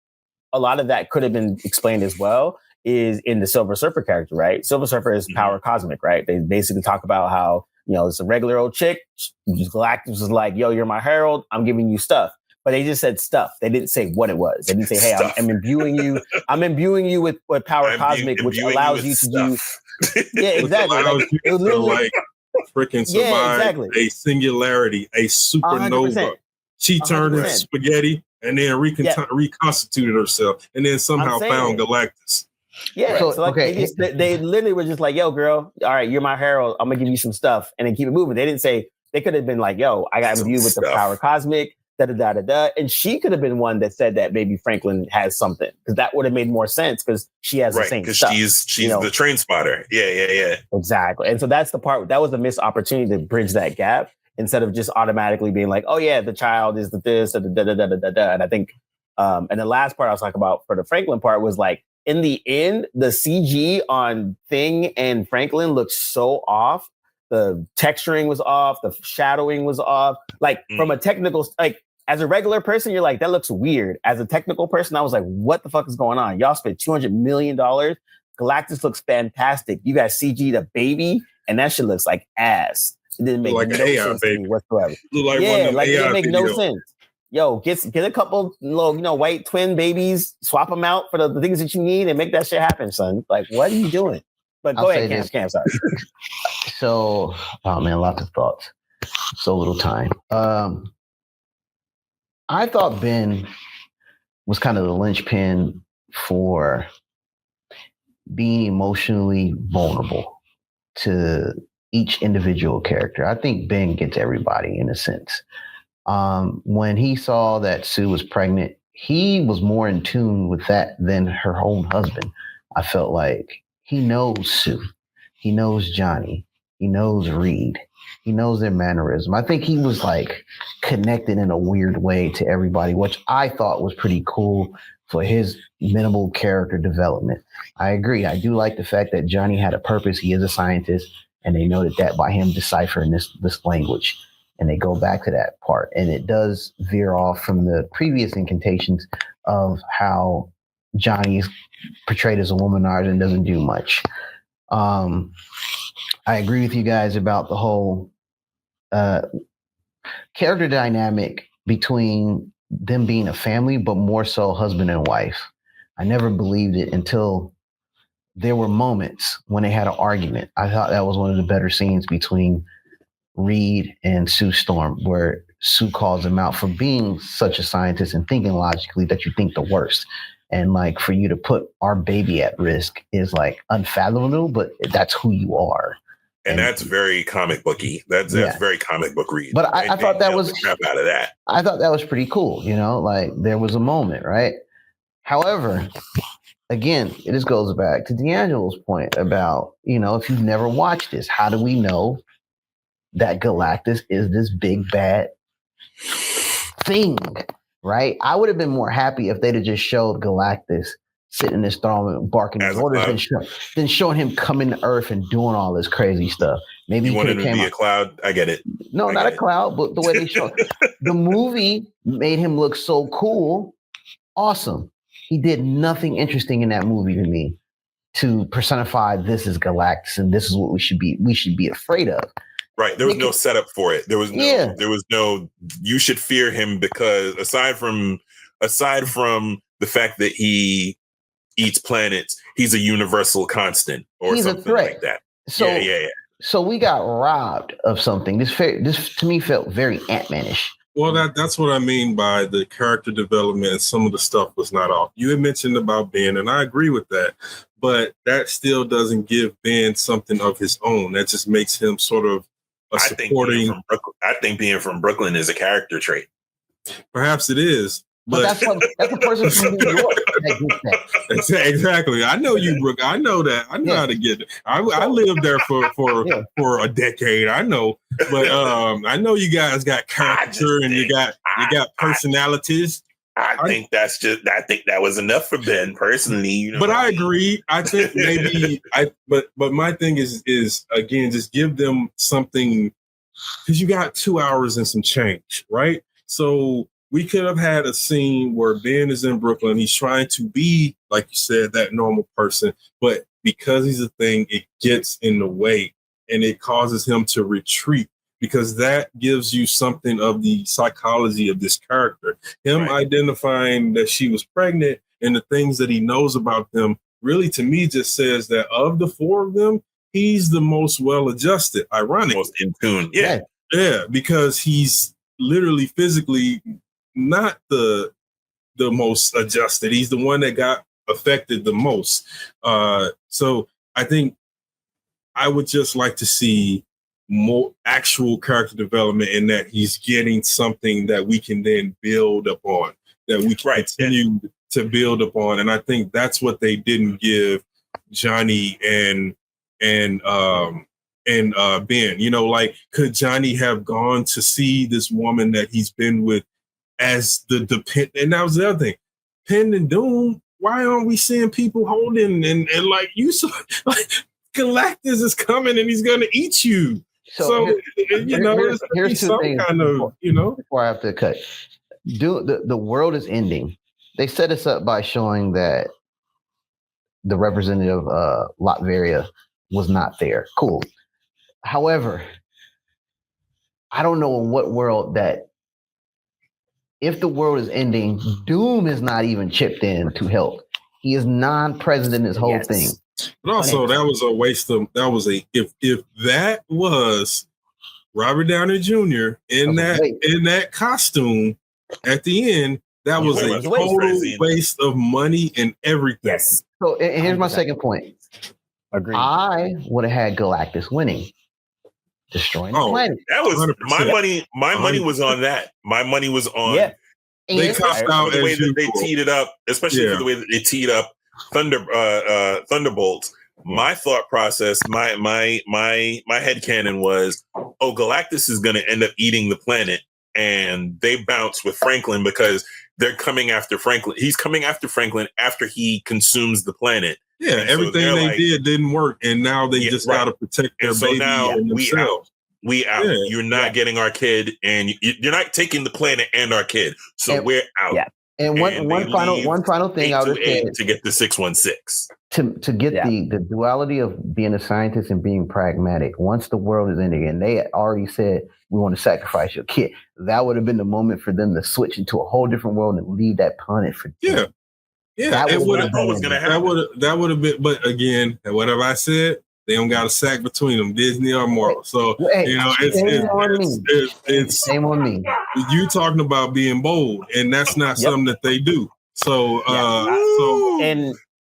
a lot of that could have been explained as well is in the Silver Surfer character, right? Silver Surfer is power cosmic, right? They basically talk about how, you know, it's a regular old chick. Galactus was like, yo, you're my herald. I'm giving you stuff. But they just said stuff. They didn't say what it was. They didn't say, hey, I'm imbuing you. I'm imbuing you with power cosmic, which allows you to do. Yeah, exactly. It literally freaking survive a singularity, a supernova. 100%. She turned into spaghetti and then reconstituted herself, and then somehow found Galactus. Yeah, so like they literally were just like, yo, girl, all right, you're my herald. I'm gonna give you some stuff, and then keep it moving. They didn't say, they could have been like, yo, I got imbued with the power cosmic. And she could have been one that said that maybe Franklin has something, because that would have made more sense because she has the same stuff. Because she's the train spotter. Yeah. Exactly. And so that's the part that was a missed opportunity to bridge that gap instead of just automatically being like, oh yeah, the child is the this, And I think, and the last part I was talking about for the Franklin part was like, in the end, the CG on Thing and Franklin looked so off. The texturing was off. The shadowing was off. Like from a technical, like as a regular person, you're like, that looks weird. As a technical person, I was like, what the fuck is going on? Y'all spent $200 million. Galactus looks fantastic. You guys CG'd a baby, and that shit looks like ass. It didn't make no sense to me whatsoever. Like it didn't make no sense. Yo, get a couple little, white twin babies, swap them out for the things that you need, and make that shit happen, son. Like, what are you doing? But go ahead, Cam, sorry. So, oh man, lots of thoughts. So little time. I thought Ben was kind of the linchpin for being emotionally vulnerable to each individual character. I think Ben gets everybody in a sense. When he saw that Sue was pregnant, he was more in tune with that than her own husband. I felt like he knows Sue. He knows Johnny. He knows Reed. He knows their mannerism. I think he was like connected in a weird way to everybody, which I thought was pretty cool for his minimal character development. I agree. I do like the fact that Johnny had a purpose. He is a scientist, and they noted that by him deciphering this language. And they go back to that part. And it does veer off from the previous incantations of how Johnny is portrayed as a womanizer and doesn't do much. I agree with you guys about the whole character dynamic between them being a family, but more so husband and wife. I never believed it until there were moments when they had an argument. I thought that was one of the better scenes between Reed and Sue Storm, where Sue calls him out for being such a scientist and thinking logically that you think the worst. And like, for you to put our baby at risk is like unfathomable, but that's who you are. And that's very comic booky. That's very comic book read. But I thought that was crap out of that. I thought that was pretty cool. You know, like there was a moment, right? However, again, it just goes back to D'Angelo's point about, you know, if you've never watched this, how do we know that Galactus is this big bad thing, right? I would have been more happy if they'd have just showed Galactus sitting in his throne and barking his orders than showing him coming to Earth and doing all this crazy stuff. Maybe you he wanted him to be a cloud. I get it. No, not a cloud, but the way they show the movie made him look so cool. Awesome. He did nothing interesting in that movie to me to personify this is Galactus and this is what we should be afraid of. Right. There was no setup for it. There was no you should fear him because aside from the fact that he eats planets, he's a universal constant or something like that. So yeah. So we got robbed of something. This to me felt very Ant-Man-ish. Well, that's what I mean by the character development and some of the stuff was not off. You had mentioned about Ben, and I agree with that, but that still doesn't give Ben something of his own. That just makes him sort of supporting. I think being from Brooklyn is a character trait. Perhaps it is. But that's a person from New York that gets that. Exactly. I know you, Brooke. I know that. I know how to get it. I lived there for a decade. I know, but I know you guys got character and you got personalities. I think that was enough for Ben personally. But I agree. I think maybe but my thing is again, just give them something because you got 2 hours and some change, right? So we could have had a scene where Ben is in Brooklyn. He's trying to be, like you said, that normal person. But because he's a thing, it gets in the way and it causes him to retreat because that gives you something of the psychology of this character. Him identifying that she was pregnant and the things that he knows about them really, to me, just says that of the four of them, he's the most well-adjusted, ironically. Most in tune. Yeah, because he's literally physically not the most adjusted. He's the one that got affected the most. So I think I would just like to see more actual character development in that he's getting something that we can then build upon, that we can continue to build upon. And I think that's what they didn't give Johnny and Ben. You know, like, could Johnny have gone to see this woman that he's been with as the dependent? And that was the other thing. Penn and Doom, why aren't we seeing people holding and like you saw, like Galactus is coming and he's gonna eat you. So you know, here's some kind of, you know, before I have to cut. The world is ending. They set us up by showing that the representative Latveria was not there. Cool. However, I don't know in what world that if the world is ending, Doom is not even chipped in to help. He is non-present in this whole thing. But also, that was a waste of. That was if that was Robert Downey Jr. in that costume at the end, that was a total waste of money and everything. Yes. So and here's my second point. Agreed. I would have had Galactus winning, destroying the planet. That was 100%. My money. My money was on that. My money was on. Yeah. They copped out the way that they teed it up, especially for the way that they teed up Thunderbolts. My thought process, my headcanon was, Galactus is going to end up eating the planet, and they bounce with Franklin because they're coming after Franklin. He's coming after Franklin after he consumes the planet. Yeah, and everything so they did didn't work, and now they just got to protect their baby and themselves. We out. You're not getting our kid, and you're not taking the planet and our kid. So we're out. Yeah. And one final thing I would say to get the 616 to get the duality of being a scientist and being pragmatic. Once the world is ending, and they already said we want to sacrifice your kid, that would have been the moment for them to switch into a whole different world and leave that planet for Yeah. That would have been. That would have been. But again, whatever I said, they don't got a sack between them, Disney or Marvel. So you know, it's same on me. You talking about being bold, and that's not something that they do. So,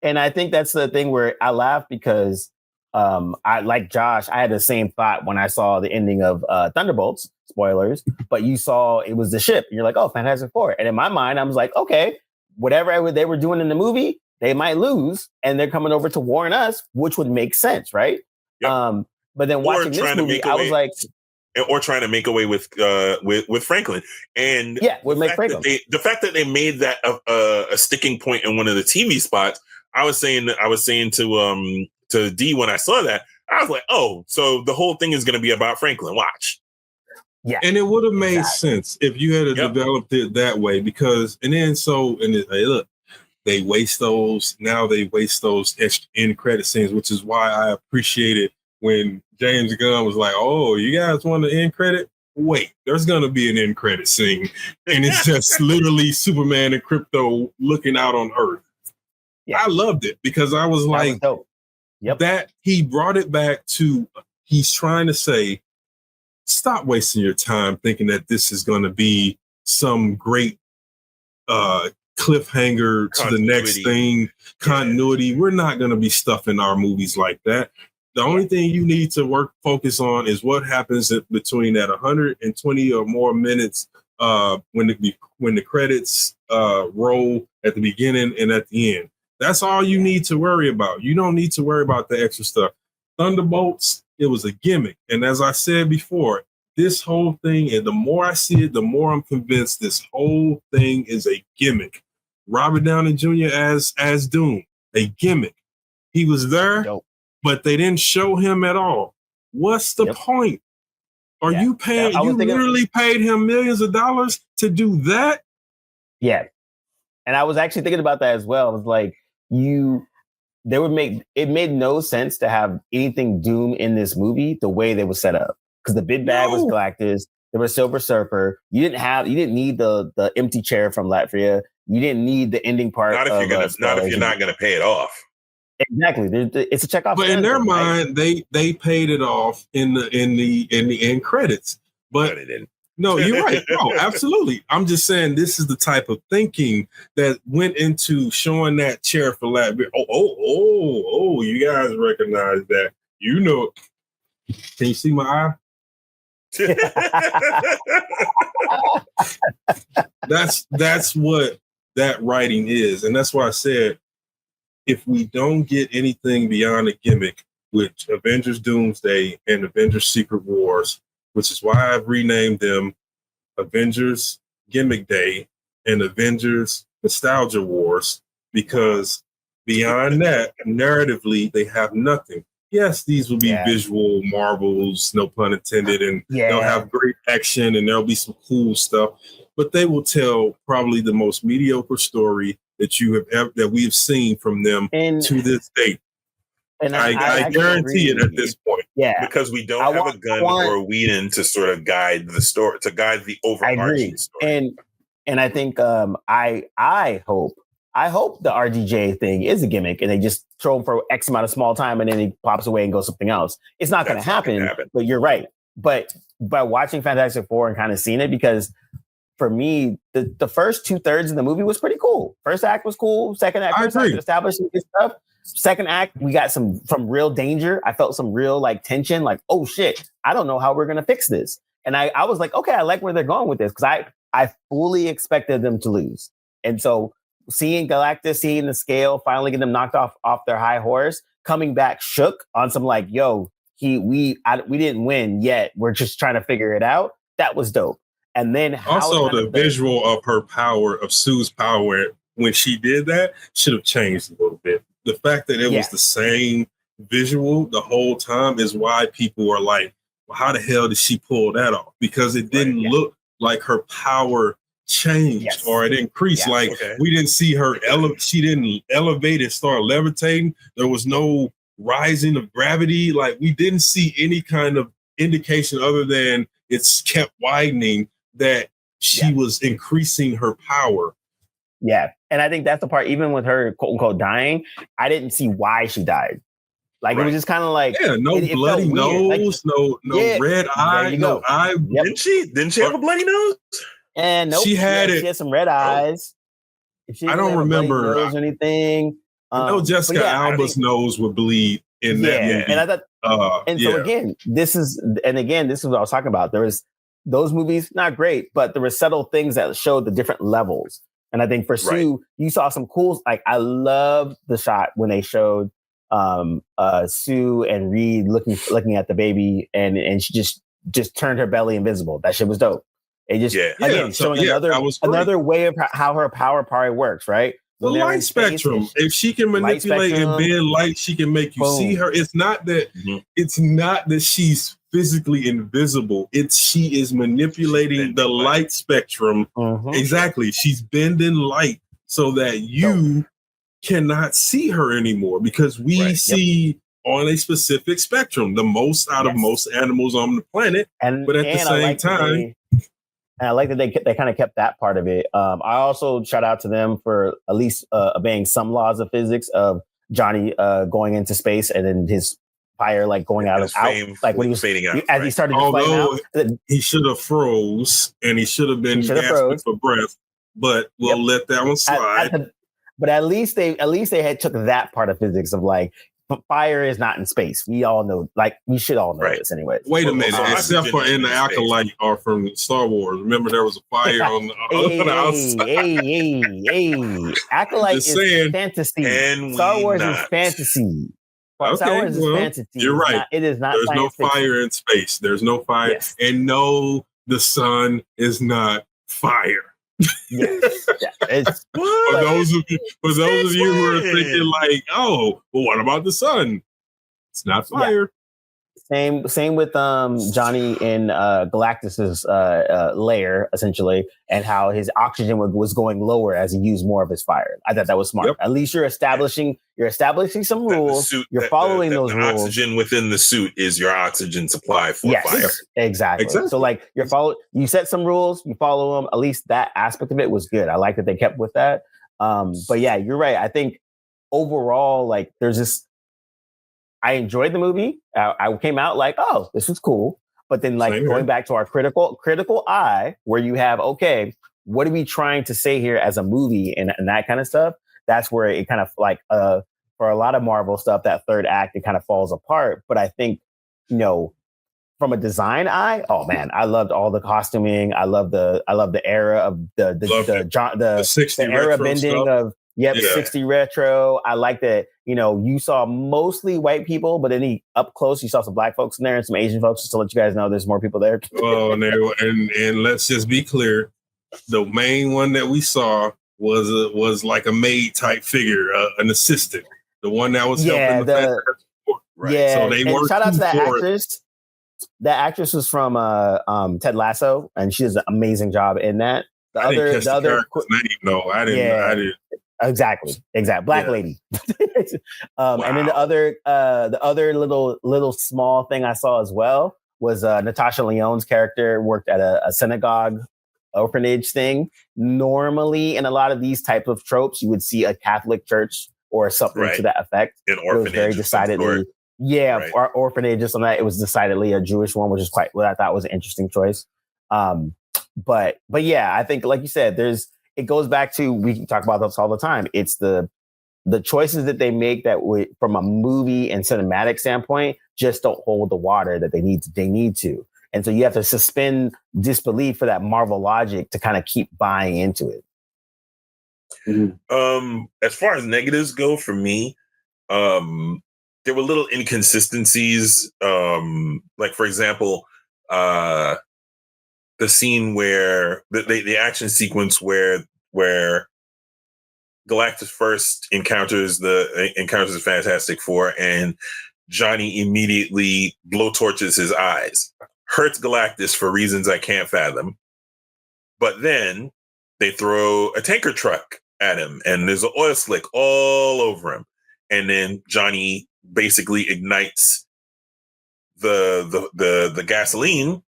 and I think that's the thing where I laugh because I, like Josh, I had the same thought when I saw the ending of Thunderbolts. Spoilers, but you saw it was the ship, and you're like, oh, Fantastic Four. And in my mind, I was like, okay, whatever they were doing in the movie, they might lose, and they're coming over to warn us, which would make sense, right? Yep. But then watching this movie, I was like, or trying to make away with Franklin. And the fact that they made that a sticking point in one of the TV spots. I was saying to D when I saw that, I was like, oh, so the whole thing is going to be about Franklin. Watch. Yeah. And it would have made sense if you had developed it that way, because, look, they waste those end credit scenes, which is why I appreciated when James Gunn was like, oh, you guys want an end credit? Wait, there's going to be an end credit scene. And it's just literally Superman and Krypto looking out on Earth. Yeah. I loved it because I was like, that he brought it back to, he's trying to say, stop wasting your time thinking that this is going to be some great cliffhanger to the next thing, continuity. We're not going to be stuffing our movies like that. The only thing you need to focus on is what happens between that 120 or more minutes when the credits roll at the beginning and at the end. That's all you need to worry about. You don't need to worry about the extra stuff. Thunderbolts, it was a gimmick. And as I said before, this whole thing, and the more I see it, the more I'm convinced this whole thing is a gimmick. Robert Downey Jr. as Doom, a gimmick. He was there, but they didn't show him at all. What's the point? Are you paying? You literally paid him millions of dollars to do that? Yeah. And I was actually thinking about that as well. I was like, it made no sense to have anything Doom in this movie the way they were set up. Because the big bad was Galactus, there was Silver Surfer. You didn't need the empty chair from Latvia. You didn't need the ending part. Not if you're not going to pay it off. Exactly, it's a checkoff. But in their mind, they paid it off in the end credits. But no, they didn't. No, you're right. No, absolutely. I'm just saying this is the type of thinking that went into showing that chair for Latvia. Oh! You guys recognize that? You know. Can you see my eye? That's what that writing is, and that's why I said if we don't get anything beyond a gimmick, which Avengers Doomsday and Avengers Secret Wars, which is why I've renamed them Avengers Gimmick Day and Avengers Nostalgia Wars, because beyond that, narratively, they have nothing. Yes, these will be visual marvels, no pun intended, and they'll have great action and there'll be some cool stuff, but they will tell probably the most mediocre story that we have seen from them to this date. And I guarantee it at this point. Yeah, because we don't have a gun or a Whedon to sort of guide the story, to guide the overarching story. And I think I hope the RDJ thing is a gimmick and they just throw him for X amount of small time and then he pops away and goes something else. It's not going to happen, but you're right. But by watching Fantastic Four and kind of seeing it, because for me, the first 2/3 of the movie was pretty cool. First act was cool. Second act, establishing this stuff. Second act, we got some real danger. I felt some real tension, oh shit, I don't know how we're going to fix this. And I was like, okay, I like where they're going with this, because I fully expected them to lose. And so seeing Galactus, seeing the scale, finally getting them knocked off their high horse, coming back shook on some we didn't win yet. We're just trying to figure it out. That was dope. And then also the visual of her power, of Sue's power, when she did that, should have changed a little bit. The fact that it was the same visual the whole time is why people are like, well, how the hell did she pull that off? Because it didn't look like her power changed or it increased. We didn't see her she didn't elevate and start levitating. There was no rising of gravity. We didn't see any kind of indication other than it's kept widening that she was increasing her power. Yeah. And I think that's the part, even with her quote unquote dying, I didn't see why she died. It was just kind of no bloody nose, no red eye, no eye. Yep. Didn't she have a bloody nose? And she had She had some red eyes. I don't remember or anything. I know Jessica Alba's nose would bleed in that movie. And I thought, so again, this is what I was talking about. There was those movies, not great, but there were subtle things that showed the different levels. And I think for Sue, you saw some cool. I love the shot when they showed Sue and Reed looking at the baby, and she just just turned her belly invisible. That shit was dope. It just again showing another way of how her power probably works, right? The light spectrum. If she can manipulate and bend light, she can make you see her. It's not that she's physically invisible. She is manipulating the light spectrum. Exactly. She's bending light so that you cannot see her anymore, because we see on a specific spectrum, the most out of most animals on the planet. But at the same time, I like that they kind of kept that part of it. I also shout out to them for at least obeying some laws of physics of Johnny going into space and then his fire like going out like when he was fading out, as he started to flame out. He should have froze and he should have been gasping for breath. But we'll let that one slide. But at least they had took that part of physics of like fire is not in space. We all know, like we should all know this anyway. Wait a minute, except for in the Acolyte or from Star Wars. Remember there was a fire on the outside. Acolyte is fantasy. Star Wars is fantasy. Star Wars is fantasy. You're right. It is not. There's no fire in space. There's no fire. Yes. And no, the sun is not fire. Yes. For those of you who are thinking like, oh, well, what about the sun? It's not fire. Same with Johnny in Galactus's lair, essentially, and how his oxygen was going lower as he used more of his fire. I thought that was smart. At least you're establishing some rules. You're following those rules. Oxygen within the suit is your oxygen supply for fire. Exactly. So like you set some rules, you follow them. At least that aspect of it was good. I like that they kept with that. But yeah, you're right. I think overall, like there's this. I enjoyed the movie. I came out like, oh, this was cool. But then like going back to our critical eye, where you have, okay, what are we trying to say here as a movie and that kind of stuff? That's where it kind of like, for a lot of Marvel stuff, that third act, it kind of falls apart. But I think, from a design eye, oh man, I loved all the costuming. I love the era of the era bending stuff. 60 retro. I like that, you saw mostly white people, but then up close, you saw some black folks in there and some Asian folks, just to let you guys know there's more people there. Oh, and let's just be clear. The main one that we saw was like a maid type figure, an assistant. The one that was helping the right. Yeah, so they worked. Shout out to that actress. That actress was from Ted Lasso, and she does an amazing job in that. I didn't Exactly. Black lady. Wow. And then the other little small thing I saw as well was Natasha Lyonne's character worked at a synagogue orphanage thing. Normally, in a lot of these type of tropes, you would see a Catholic church or something to that effect. An orphanage. It was very decidedly, or orphanage or something like that. It was decidedly a Jewish one, which is what I thought was an interesting choice. But yeah, I think like you said, it goes back to, we talk about this all the time. It's the choices that they make that from a movie and cinematic standpoint just don't hold the water that they need to. And so you have to suspend disbelief for that Marvel logic to kind of keep buying into it. As far as negatives go for me, there were little inconsistencies. Like for example, the scene where the action sequence where Galactus first encounters the Fantastic Four, and Johnny immediately blowtorches his eyes, hurts Galactus for reasons I can't fathom. But then they throw a tanker truck at him, and there's an oil slick all over him, and then Johnny basically ignites the gasoline.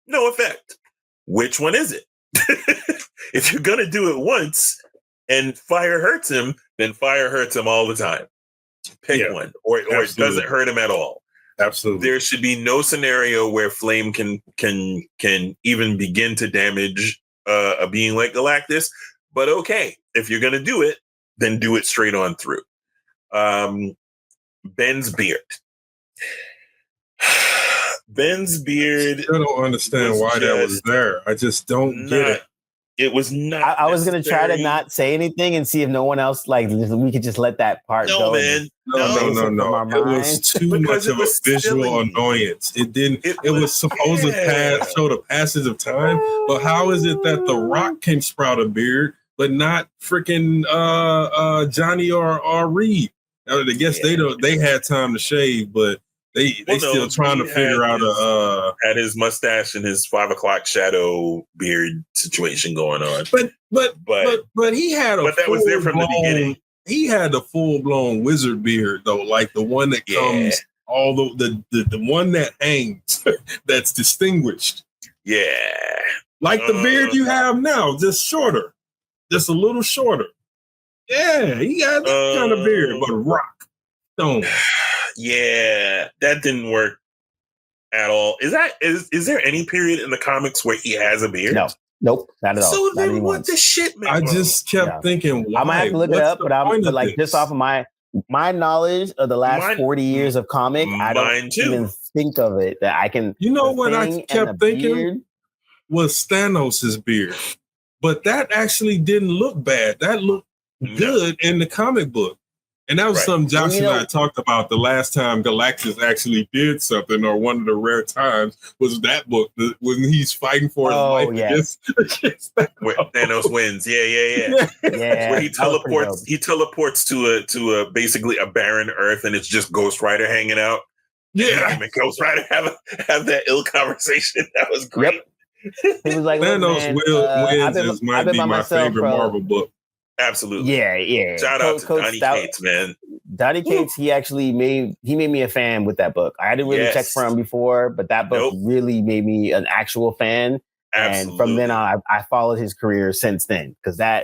No effect. Which one is it? If you're gonna do it once and fire hurts him, then fire hurts him all the time. Pick one, or it doesn't hurt him at all. Absolutely. There should be no scenario where flame can even begin to damage a being like Galactus. But okay, if you're gonna do it, then do it straight on through. Ben's beard. Ben's beard. I don't understand why that was there. I just don't get it. It was not. I was gonna try to not say anything and see if no one else we could just let that part No, go. man. No. It was too much of a visual annoyance. It didn't. It was supposed to show the passage of time. But how is it that The Rock can sprout a beard, but not freaking Johnny or Reed? I guess they had time to shave, but they still trying to figure out had his mustache and his 5 o'clock shadow beard situation going on. But he had a that was there from the beginning. He had a full-blown wizard beard though, like the one that comes all the one that hangs that's distinguished. Yeah. Like the beard you have now, just shorter. Just a little shorter. Yeah, he got that kind of beard, but Rock don't. Yeah, that didn't work at all. Is there any period in the comics where he has a beard? No. Nope, not at all. So not then what the shit, man? I just kept thinking, why? I might have to look it up, but like just off of my knowledge of the last 40 years of comic, I don't even think of it that I can. You know what I kept thinking was Thanos' beard, but that actually didn't look bad. That looked good in the comic book. And that was something Josh and I talked about the last time Galactus actually did something, or one of the rare times was that book when he's fighting for his life against Thanos. Where Thanos wins. Yeah. Where he teleports to a basically a barren Earth, and it's just Ghost Rider hanging out. Yeah. And Ghost Rider have that ill conversation. That was great. Yep. He was like, Thanos wins might be my favorite Marvel book. Absolutely. Yeah. Shout out to Donny Cates, man. Donny Cates, he actually made me a fan with that book. I didn't really check for him before, but that book really made me an actual fan. Absolutely. And from then on, I followed his career since then, because I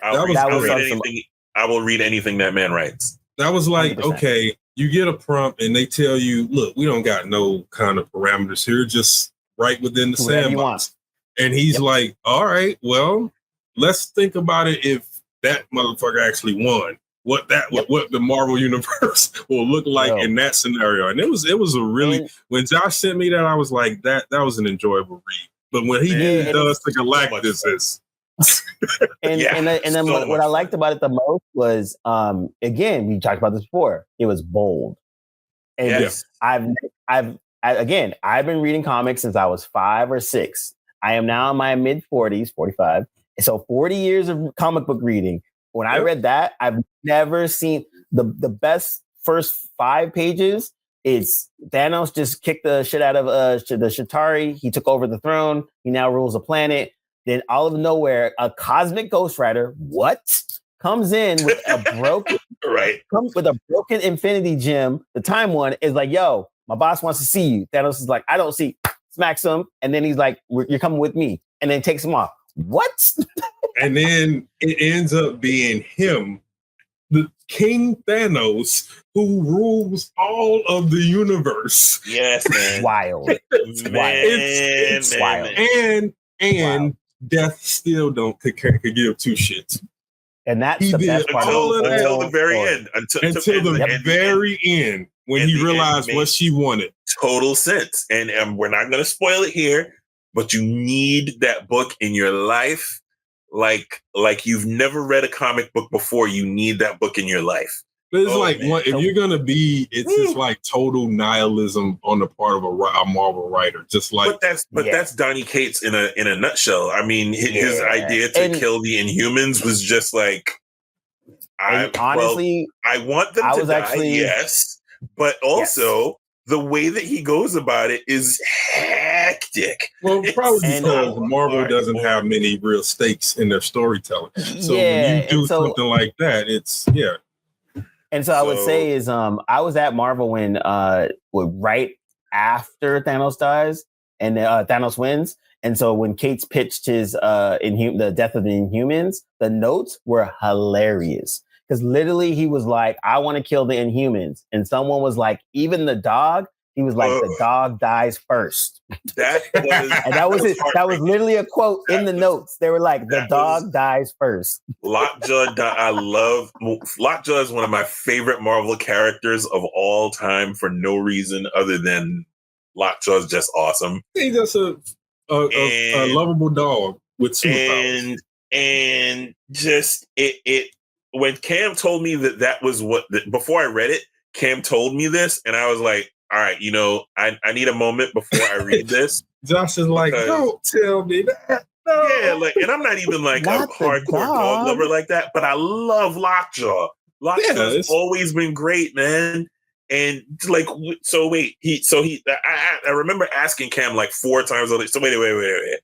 will read anything that man writes. That was like, 100%. Okay, you get a prompt and they tell you, look, we don't got no kind of parameters here, just right within the sandbox. And he's like, all right, well, let's think about it if that motherfucker actually won. What the Marvel universe will look like in that scenario. And it was a really, when Josh sent me that, I was like, that was an enjoyable read. But when he does to Galactus, and then what I liked about it the most was, again, we talked about this before, it was bold. And I've been reading comics since I was 5 or 6. I am now in my mid 40s, 45. So 40 years of comic book reading. When I read that, I've never seen the best first 5 pages. It's Thanos just kicked the shit out of the Chitauri. He took over the throne. He now rules a planet. Then all of nowhere, a cosmic Ghost Rider, comes in with a broken comes with a broken Infinity Gem. The time one is like, yo, my boss wants to see you. Thanos is like, I don't see. Smacks him, and then he's like, you're coming with me, and then takes him off. What? And then it ends up being him, the King Thanos, who rules all of the universe. Yes, man. Wild. It's wild. And Death still could give 2 shits. And that's the best part until the very end. Until the very end, when he realized what she wanted. Total sense. And we're not going to spoil it here, but you need that book in your life like you've never read a comic book before. You need that book in your life. But it's if you're going to be, it's just like total nihilism on the part of a Marvel writer. Just like, that's Donny Cates in a nutshell. I mean, his idea to kill the Inhumans was just like, I want them to die, yes, but also the way that he goes about it is hectic. Well, probably because Marvel doesn't have many real stakes in their storytelling. So when you do something like that, it's And so I would say is I was at Marvel when right after Thanos dies and Thanos wins. And so when Cates pitched his the death of the Inhumans, the notes were hilarious. Because literally he was like, I want to kill the Inhumans. And someone was like, even the dog, he was like, the dog dies first. That was it. That was literally a quote in the notes. They were like, the dog dies first. Lockjaw, Lockjaw is one of my favorite Marvel characters of all time for no reason other than Lockjaw is just awesome. He's just a lovable dog with superpowers. And and just it when Cam told me that was what before I read it, Cam told me this, and I was like, all right, I need a moment before I read this. Josh is like, don't tell me that. No. Yeah, like, and I'm not even like Not a hardcore dog lover like that, but I love Lockjaw. Lockjaw's always been great, man. And like, so wait, I remember asking Cam like 4 times. So wait.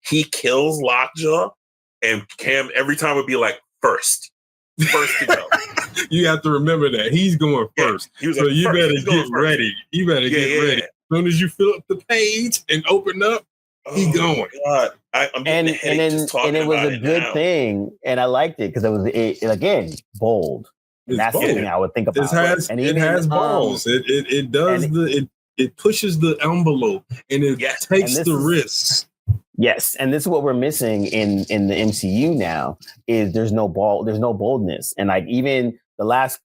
He kills Lockjaw, and Cam every time would be like, first to go. You have to remember that he's going first. Yeah, so you better get ready. You better get ready. As soon as you fill up the page and open up, he's going. God. I'm getting a headache just talking and it was about a good now. thing, and I liked it because it was again bold. And that's the thing I would think about. It has balls. It does it pushes the envelope and it takes the risks. Yes, and this is what we're missing in the MCU now is there's no boldness, and like even the last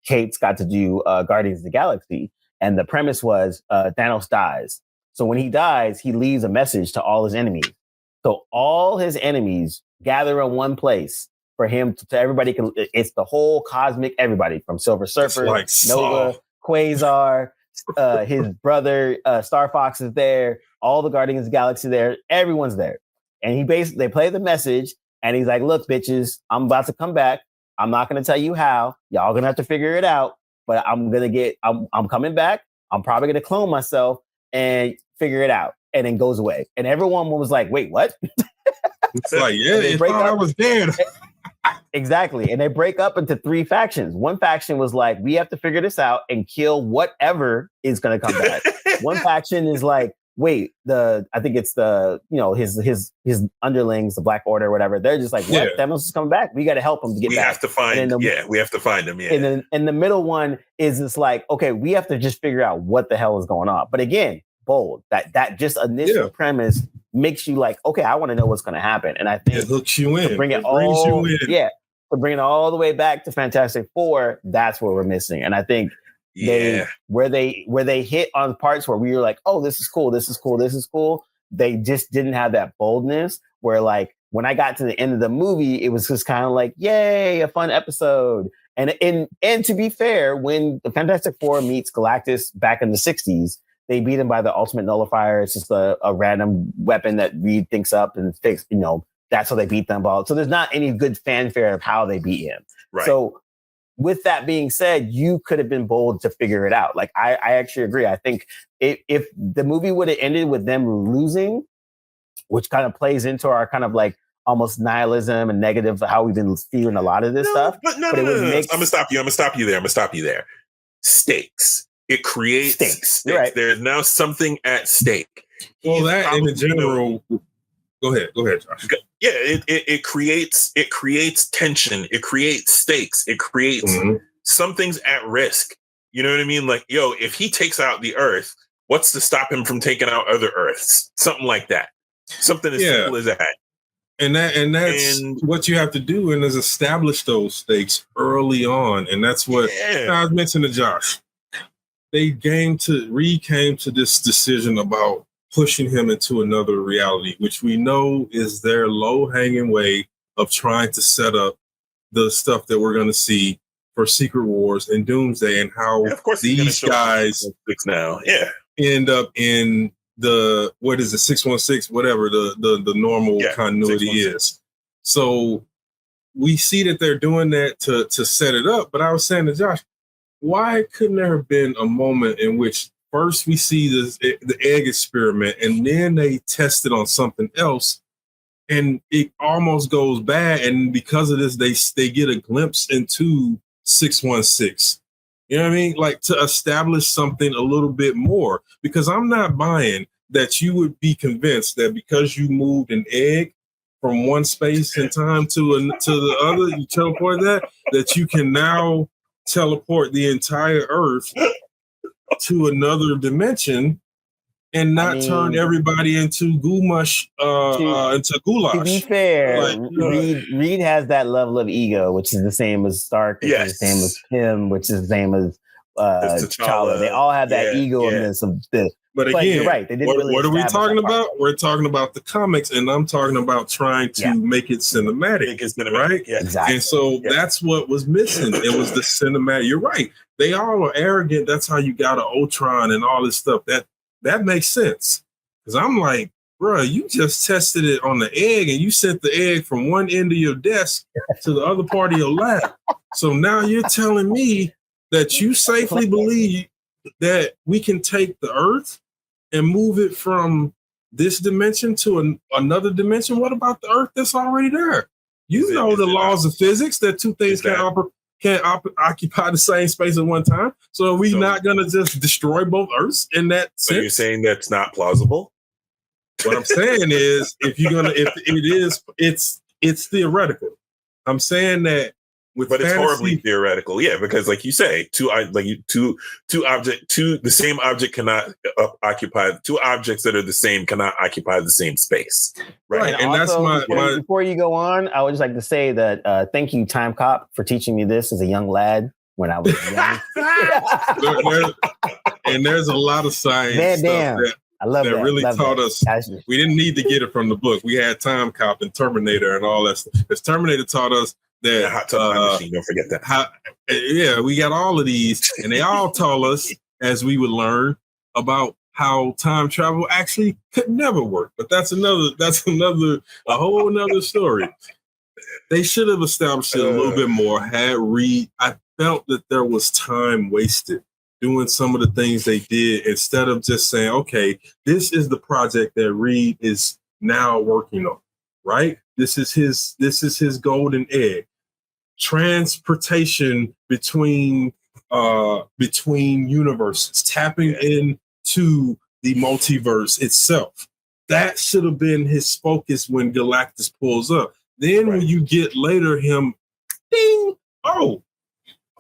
Kate's got to do Guardians of the Galaxy, and the premise was Thanos dies. So when he dies, he leaves a message to all his enemies. So all his enemies gather in one place for him to everybody can. It's the whole cosmic everybody from Silver Surfer, like Nova, Quasar, his brother Star Fox is there. All the Guardians of the Galaxy there. Everyone's there, and they play the message, and he's like, "Look, bitches, I'm about to come back. I'm not going to tell you how. Y'all gonna have to figure it out. But I'm coming back. I'm probably gonna clone myself and figure it out." And then goes away, and everyone was like, "Wait, what?" It's like, you thought I was dead. Exactly. And they break up into 3 factions. One faction was like, we have to figure this out and kill whatever is going to come back. One faction is like, wait, I think it's his underlings, the Black Order or whatever. They're just like, what? Thanos is coming back. We got to help him to get back. We have to find him. Yeah. And then the middle one is just like, okay, we have to just figure out what the hell is going on. But again, bold. That just initial premise makes you like, okay, I want to know what's going to happen. And I think it hooks you in. To bring it all the way back to Fantastic Four, that's what we're missing. And I think where they hit on parts where we were like, oh, this is cool, they just didn't have that boldness where like when I got to the end of the movie, it was just kind of like, yay, a fun episode. And to be fair, when the Fantastic Four meets Galactus back in the 60s, they beat him by the ultimate nullifier. It's just a random weapon that Reed thinks up and fixes, that's how they beat them. So there's not any good fanfare of how they beat him. Right. So with that being said, you could have been bold to figure it out. Like, I actually agree. I think if the movie would have ended with them losing, which kind of plays into our kind of like almost nihilism and negative, how we've been feeling a lot of this stuff. But no. I'm going to stop you there. Stakes. It creates stakes. Right. There's now something at stake. Well, that in general. Go ahead, Josh. Yeah, it creates tension. It creates stakes. It creates something's at risk. You know what I mean? Like, if he takes out the Earth, what's to stop him from taking out other Earths? Something like that. Something as simple as that. And that's what you have to do, and is establish those stakes early on. And that's what I was mentioning to Josh. Reed came to this decision about pushing him into another reality, which we know is their low-hanging way of trying to set up the stuff that we're going to see for Secret Wars and Doomsday, and how these guys now end up in the 616, whatever the normal continuity is. So we see that they're doing that to set it up. But I was saying to Josh, why couldn't there have been a moment in which first we see the egg experiment, and then they test it on something else, and it almost goes bad, and because of this, they get a glimpse into 616. You know what I mean? Like, to establish something a little bit more, because I'm not buying that you would be convinced that because you moved an egg from one space and time to the other, you teleport that you can now teleport the entire Earth to another dimension and not turn everybody into goulash. To be fair, Reed has that level of ego, which is the same as Stark, which is the same as Kim, which is the same as T'Challa. They all have that ego-ness of But again, you're right. They didn't what are we establish talking that part. about? We're talking about the comics, and I'm talking about trying to make it cinematic, right? Yeah. Exactly. And so that's what was missing. It was the cinematic. You're right. They all are arrogant. That's how you got an Ultron and all this stuff. That makes sense. Because I'm like, bro, you just tested it on the egg, and you sent the egg from one end of your desk to the other part of your lab. So now you're telling me that you safely believe that we can take the Earth and move it from this dimension to another dimension? What about the Earth that's already there? You know the laws of physics that two things can't occupy the same space at one time. So are we not going to just destroy both Earths in that sense? So you're saying that's not plausible? What I'm saying is, if it's theoretical. I'm saying that. But it's horribly theoretical, yeah, because like you say, the same object cannot occupy two objects that are the same cannot occupy the same space, right? And also, that's my. Before you go on, I would just like to say that thank you, Time Cop, for teaching me this as a young lad when I was young. And there's a lot of science stuff that really taught us. We didn't need to get it from the book. We had Time Cop and Terminator and all that stuff. Because Terminator taught us that hot tub time machine, don't forget that. We got all of these, and they all taught us, as we would learn, about how time travel actually could never work. But that's a whole nother story. They should have established it a little bit more. I felt that there was time wasted doing some of the things they did, instead of just saying, okay, this is the project that Reed is now working on, right? This is his golden egg. Transportation between universes, tapping into the multiverse itself. That should have been his focus when Galactus pulls up. Then when you get later him, ding,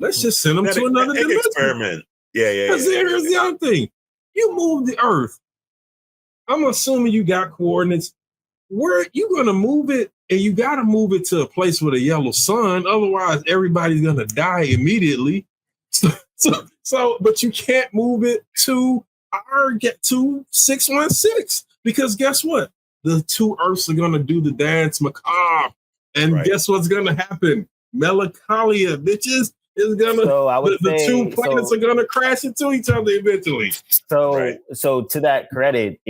let's just send him to another dimension. Experiment. Yeah. Because here's the other thing. You move the Earth. I'm assuming you got coordinates. Where you going to move it? And you got to move it to a place with a yellow sun. Otherwise, everybody's going to die immediately. So, but you can't move it to 616, because guess what? The two Earths are going to do the dance macabre. And guess what's going to happen? Melancholia, bitches, is going to, the two planets are going to crash into each other eventually. So to that credit,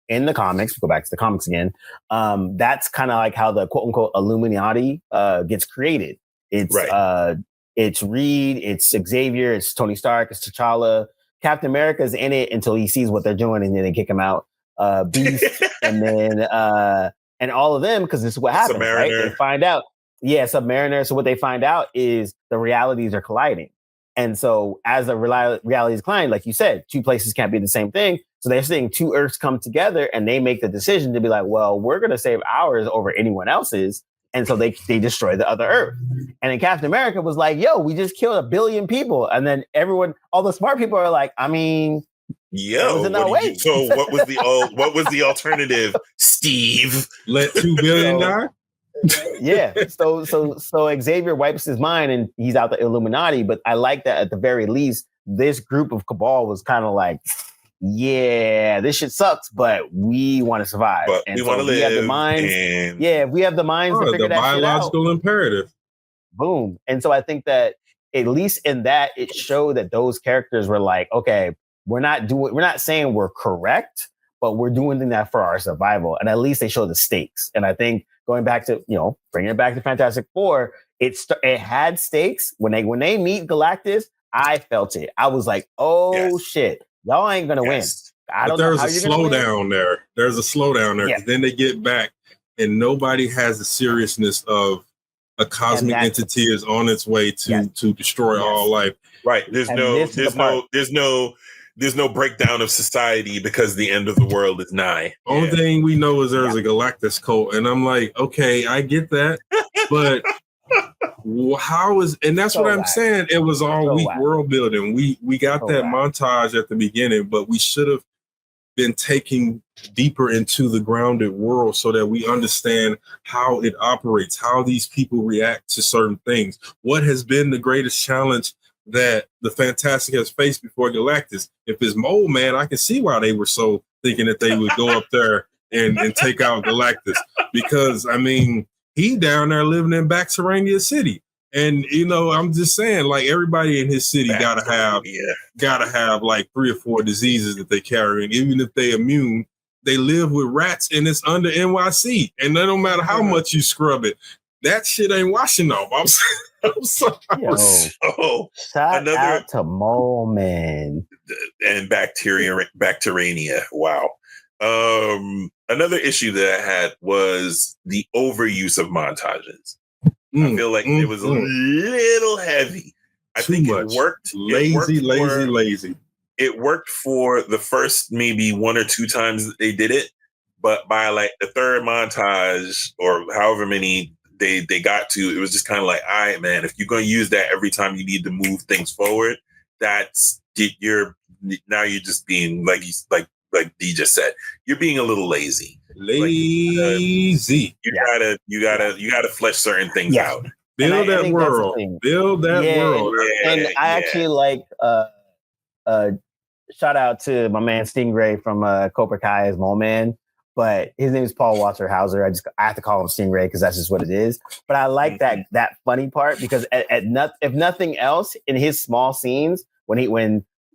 in the comics, go back to the comics again, that's kind of like how the quote unquote Illuminati gets created. It's Reed, it's Xavier, it's Tony Stark, it's T'Challa. Captain America's in it until he sees what they're doing, and then they kick him out. Beast, and then and all of them, because this is what happens, right? They find out, Submariner. So what they find out is the realities are colliding. And so as the reality is colliding, like you said, two places can't be the same thing. So they're seeing two Earths come together, and they make the decision to be like, well, we're going to save ours over anyone else's. And so they destroy the other Earth. And then Captain America was like, yo, we just killed 1 billion people. And then all the smart people are like, I mean, so what was the alternative, Steve? Let 2 billion die? Yeah. So Xavier wipes his mind and he's out the Illuminati. But I like that at the very least, this group of cabal was kind of like, yeah, this shit sucks, but we want to survive. But and we want to live. We have the minds. If we have the minds to figure that shit out. The biological imperative. Boom. And so I think that at least in that, it showed that those characters were like, okay, we're not saying we're correct, but we're doing that for our survival. And at least they show the stakes. And I think going back to, bringing it back to Fantastic Four, it had stakes. When they meet Galactus, I felt it. I was like, shit. Y'all ain't gonna win. But there's a slowdown there. There's a slowdown there. Then they get back, and nobody has the seriousness of a cosmic entity is on its way to destroy all life. Right. There's no breakdown of society because the end of the world is nigh. Only thing we know is there's a Galactus cult, and I'm like, okay, I get that, but. And that's what I'm saying. It was all weak world building. We got that montage at the beginning, but we should have been taking deeper into the grounded world so that we understand how it operates, how these people react to certain things. What has been the greatest challenge that the Fantastic has faced before Galactus. If it's Mole Man, I can see why they were so thinking that they would go up there and take out Galactus, because I mean, he down there living in Baxterania City. And I'm just saying, like, everybody in his city gotta have like 3 or 4 diseases that they carry, and even if they immune, they live with rats, and it's under NYC, and no matter how much you scrub it, that shit ain't washing off. I'm sorry. Shout out to Mole Man and Bacterania. Wow. Another issue that I had was the overuse of montages. I feel like it was a little heavy. I think it worked. Lazy. It worked for the first maybe 1 or 2 times that they did it, but by like the third montage or however many they got to, it was just kind of like, all right, man, if you're going to use that every time you need to move things forward, you're just being like D just said, you're being a little lazy. Lazy. You gotta flesh certain things out. Build that world. And I actually like shout out to my man Stingray from Cobra Kai as Mole Man, but his name is Paul Walter Hauser. I have to call him Stingray because that's just what it is. But I like that funny part because if nothing else, in his small scenes when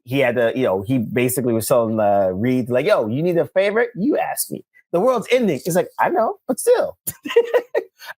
he had to, he basically was telling Reed like, "Yo, you need a favor? You ask me. The world's ending." He's like, "I know, but still."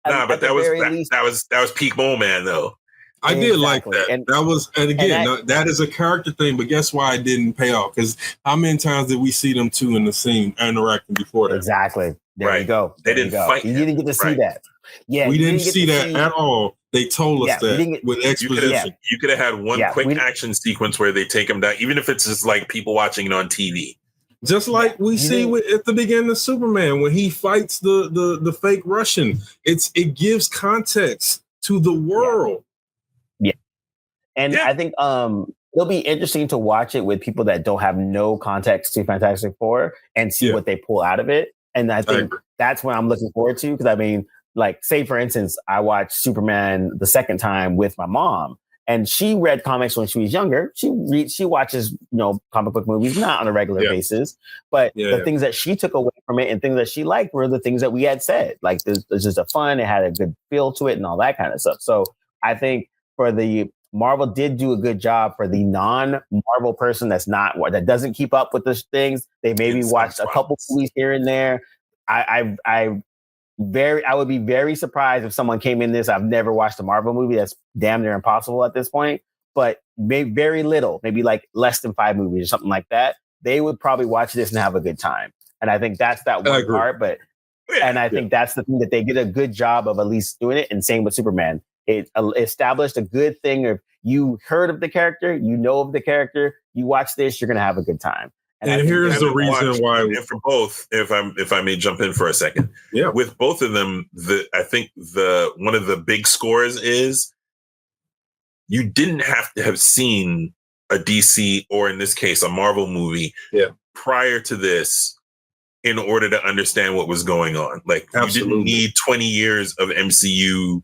But that was peak Mole Man though. I did like that. That is a character thing, but guess why it didn't pay off? Because how many times did we see them two in the scene interacting before that? Exactly. There you go. They didn't fight. You didn't get to see that. Yeah, we didn't see that at all. They told us that with exposition. You could have had one quick action sequence where they take him down, even if it's just like people watching it on TV. Just like we see at the beginning of Superman when he fights the fake Russian. It gives context to the world. Yeah. And I think it'll be interesting to watch it with people that don't have no context to Fantastic Four and see what they pull out of it. And I think that's what I'm looking forward to. Because I mean, like, say for instance, I watched Superman the second time with my mom, and she read comics when she was younger. She watches, comic book movies, not on a regular basis, but the things that she took away from it and things that she liked were the things that we had said. Like, there's just a fun, it had a good feel to it and all that kind of stuff. So I think Marvel did do a good job for the non-Marvel person that doesn't keep up with the things. They maybe watched a couple movies here and there. I would be very surprised if someone came in this. I've never watched a Marvel movie. That's damn near impossible at this point. But maybe very little, maybe like less than 5 movies or something like that. They would probably watch this and have a good time. And I think that's that one part. And I think that's the thing that they did a good job of at least doing it. And same with Superman. It established a good thing. If you heard of the character, you know of the character, you watch this, you're going to have a good time. And here's the reason why. And for both, if I may jump in for a second, with both of them, I think one of the big scores is you didn't have to have seen a DC or in this case a Marvel movie prior to this in order to understand what was going on. Like, you didn't need 20 years of MCU,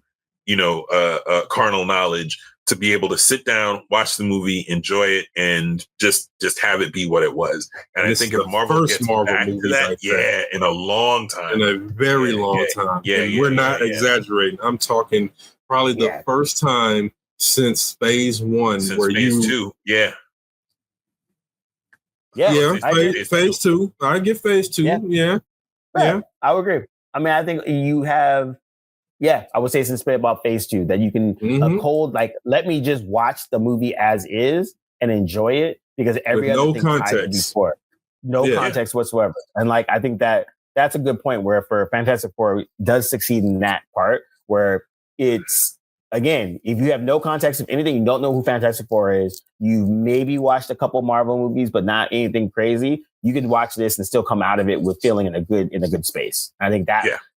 carnal knowledge to be able to sit down, watch the movie, enjoy it, and just have it be what it was. And I think if Marvel gets back to that, in a long time. In a very long time. And we're not exaggerating. I'm talking probably the first time since Phase 1. Phase 2. Phase 2. I get Phase 2. Yeah. I would agree. I mean, I think you have... I would say since about Phase 2 that you can let me just watch the movie as is and enjoy it, because every other thing context before, context whatsoever. And like, I think that's a good point where for Fantastic Four does succeed in that part where it's, again, if you have no context of anything, you don't know who Fantastic Four is, you maybe watched a couple Marvel movies, but not anything crazy. You can watch this and still come out of it with feeling in a good space. I think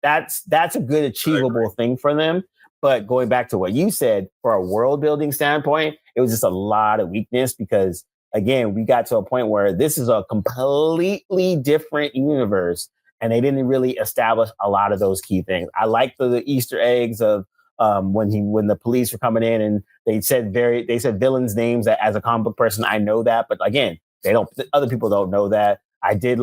that's a good achievable thing for them. But going back to what you said, for a world building standpoint, it was just a lot of weakness because, again, we got to a point where this is a completely different universe and they didn't really establish a lot of those key things. I like the Easter eggs of when the police were coming in and they said villains' names as a comic book person. I know that, but again, other people don't know that. I did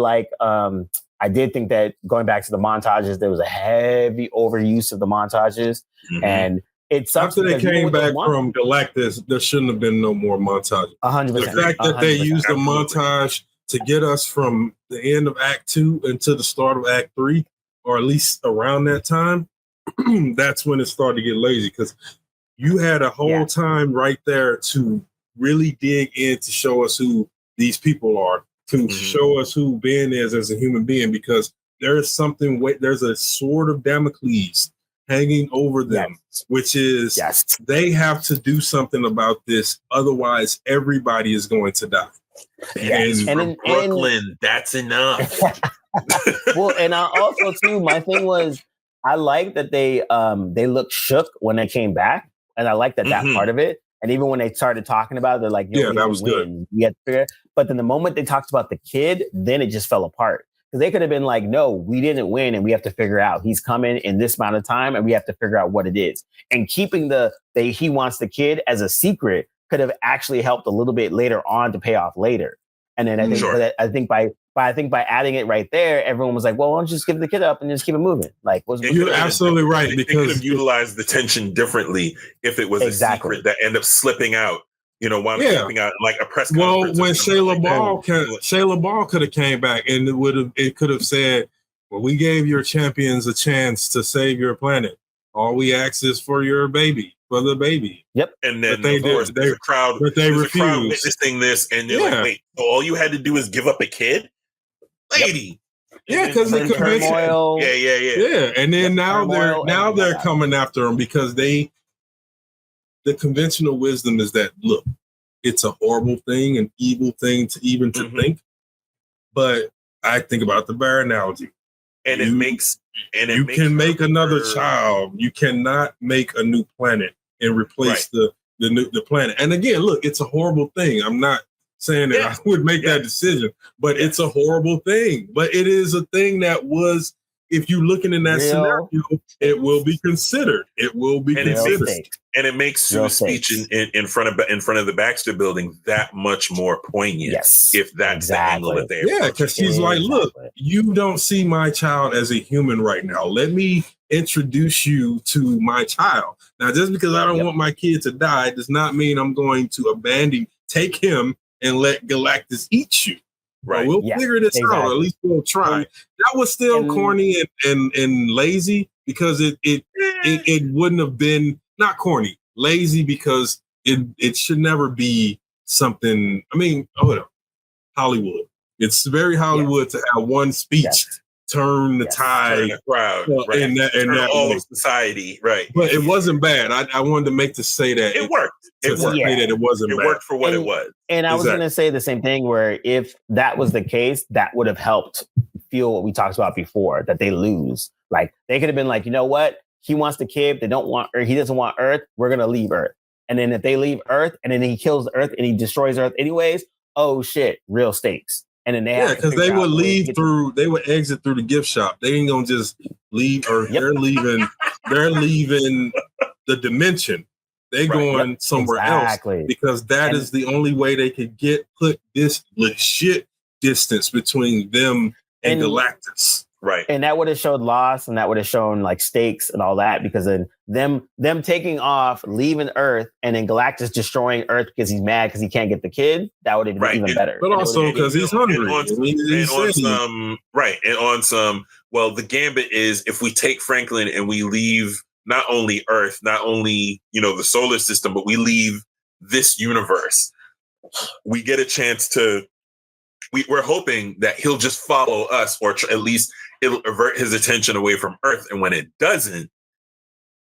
think that going back to the montages, there was a heavy overuse of the montages, and it sucks. After they came back from Galactus, there shouldn't have been no more montage. 100%. The fact that they used the montage to get us from the end of Act 2 into the start of Act 3, or at least around that time, that's when it started to get lazy, because you had a whole time right there to really dig in to show us who these people are, to show us who Ben is as a human being, because there's a sword of Damocles hanging over them, which is they have to do something about this. Otherwise, everybody is going to die. And from Brooklyn, that's enough. Well, and I also too, my thing was, I like that they looked shook when they came back, and I like that part of it. And even when they started talking about it, they're like, "Yo, that was good." We had to figure it. But then the moment they talked about the kid, then it just fell apart. Because they could have been like, "No, we didn't win, and we have to figure out he's coming in this amount of time, and we have to figure out what it is." And keeping he wants the kid as a secret could have actually helped a little bit later on to pay off later. And then I think by adding it right there, everyone was like, "Well, why don't you just give the kid up and just keep it moving?" Like, you're absolutely right, they because could have utilized the tension differently if it was a secret that ended up slipping out. Wound up slipping out like a press conference. Well, when Shayla Ball could have came back, and it could have said, "Well, we gave your champions a chance to save your planet. All we ask is for your baby." For the baby. Yep. And then there's a crowd witnessing this, and they're like, "Wait, so all you had to do is give up a kid, lady?" Yeah, because the convention. Yeah. And then now they're coming after him because the conventional wisdom is that, look, it's a horrible thing, an evil thing to even to think. But I think about the bear analogy, and you can make another child. You cannot make a new planet and replace the planet. And again, look, it's a horrible thing. I'm not saying that I would make that decision, but it's a horrible thing. But it is a thing that was, if you're looking in that scenario, it will be considered. It will be considered. And it makes Sue's speech in front of the Baxter Building that much more poignant. Yes, if that's the angle that they because she's like, "Look, you don't see my child as a human right now. Let me introduce you to my child. Now, just because I don't want my kid to die does not mean I'm going to take him and let Galactus eat you. Right? We'll figure this out. Or at least we'll try." That was still corny and lazy, because it wouldn't have been. Not corny, lazy, because it should never be something. I mean, Hollywood. It's very Hollywood to have one speech turn the tide, turn the crowd, in that all of society, right? But it wasn't bad. I wanted to make to say that it worked. It worked. Say that it wasn't bad. It worked for what it was. And I was going to say the same thing, where if that was the case, that would have helped fuel what we talked about before, that they lose. Like, they could have been like, you know what? He wants the kid. They don't want, or he doesn't want Earth. We're going to leave Earth. And then if they leave Earth and then he kills Earth and he destroys Earth anyways, oh shit, real stakes. And then because they would they would exit through the gift shop. They ain't going to just leave Earth. They're leaving the dimension. They going somewhere else, because that is the only way they could put this legit distance between them and Galactus. Right. And that would have showed loss, and that would have shown like stakes and all that, because then them taking off, leaving Earth, and then Galactus destroying Earth because he's mad because he can't get the kid, that would have been even better. But also because he's hungry. Well, the gambit is, if we take Franklin and we leave not only Earth, not only, the solar system, but we leave this universe, we get a chance to, we're hoping that he'll just follow us, or at least it'll avert his attention away from Earth. And when it doesn't,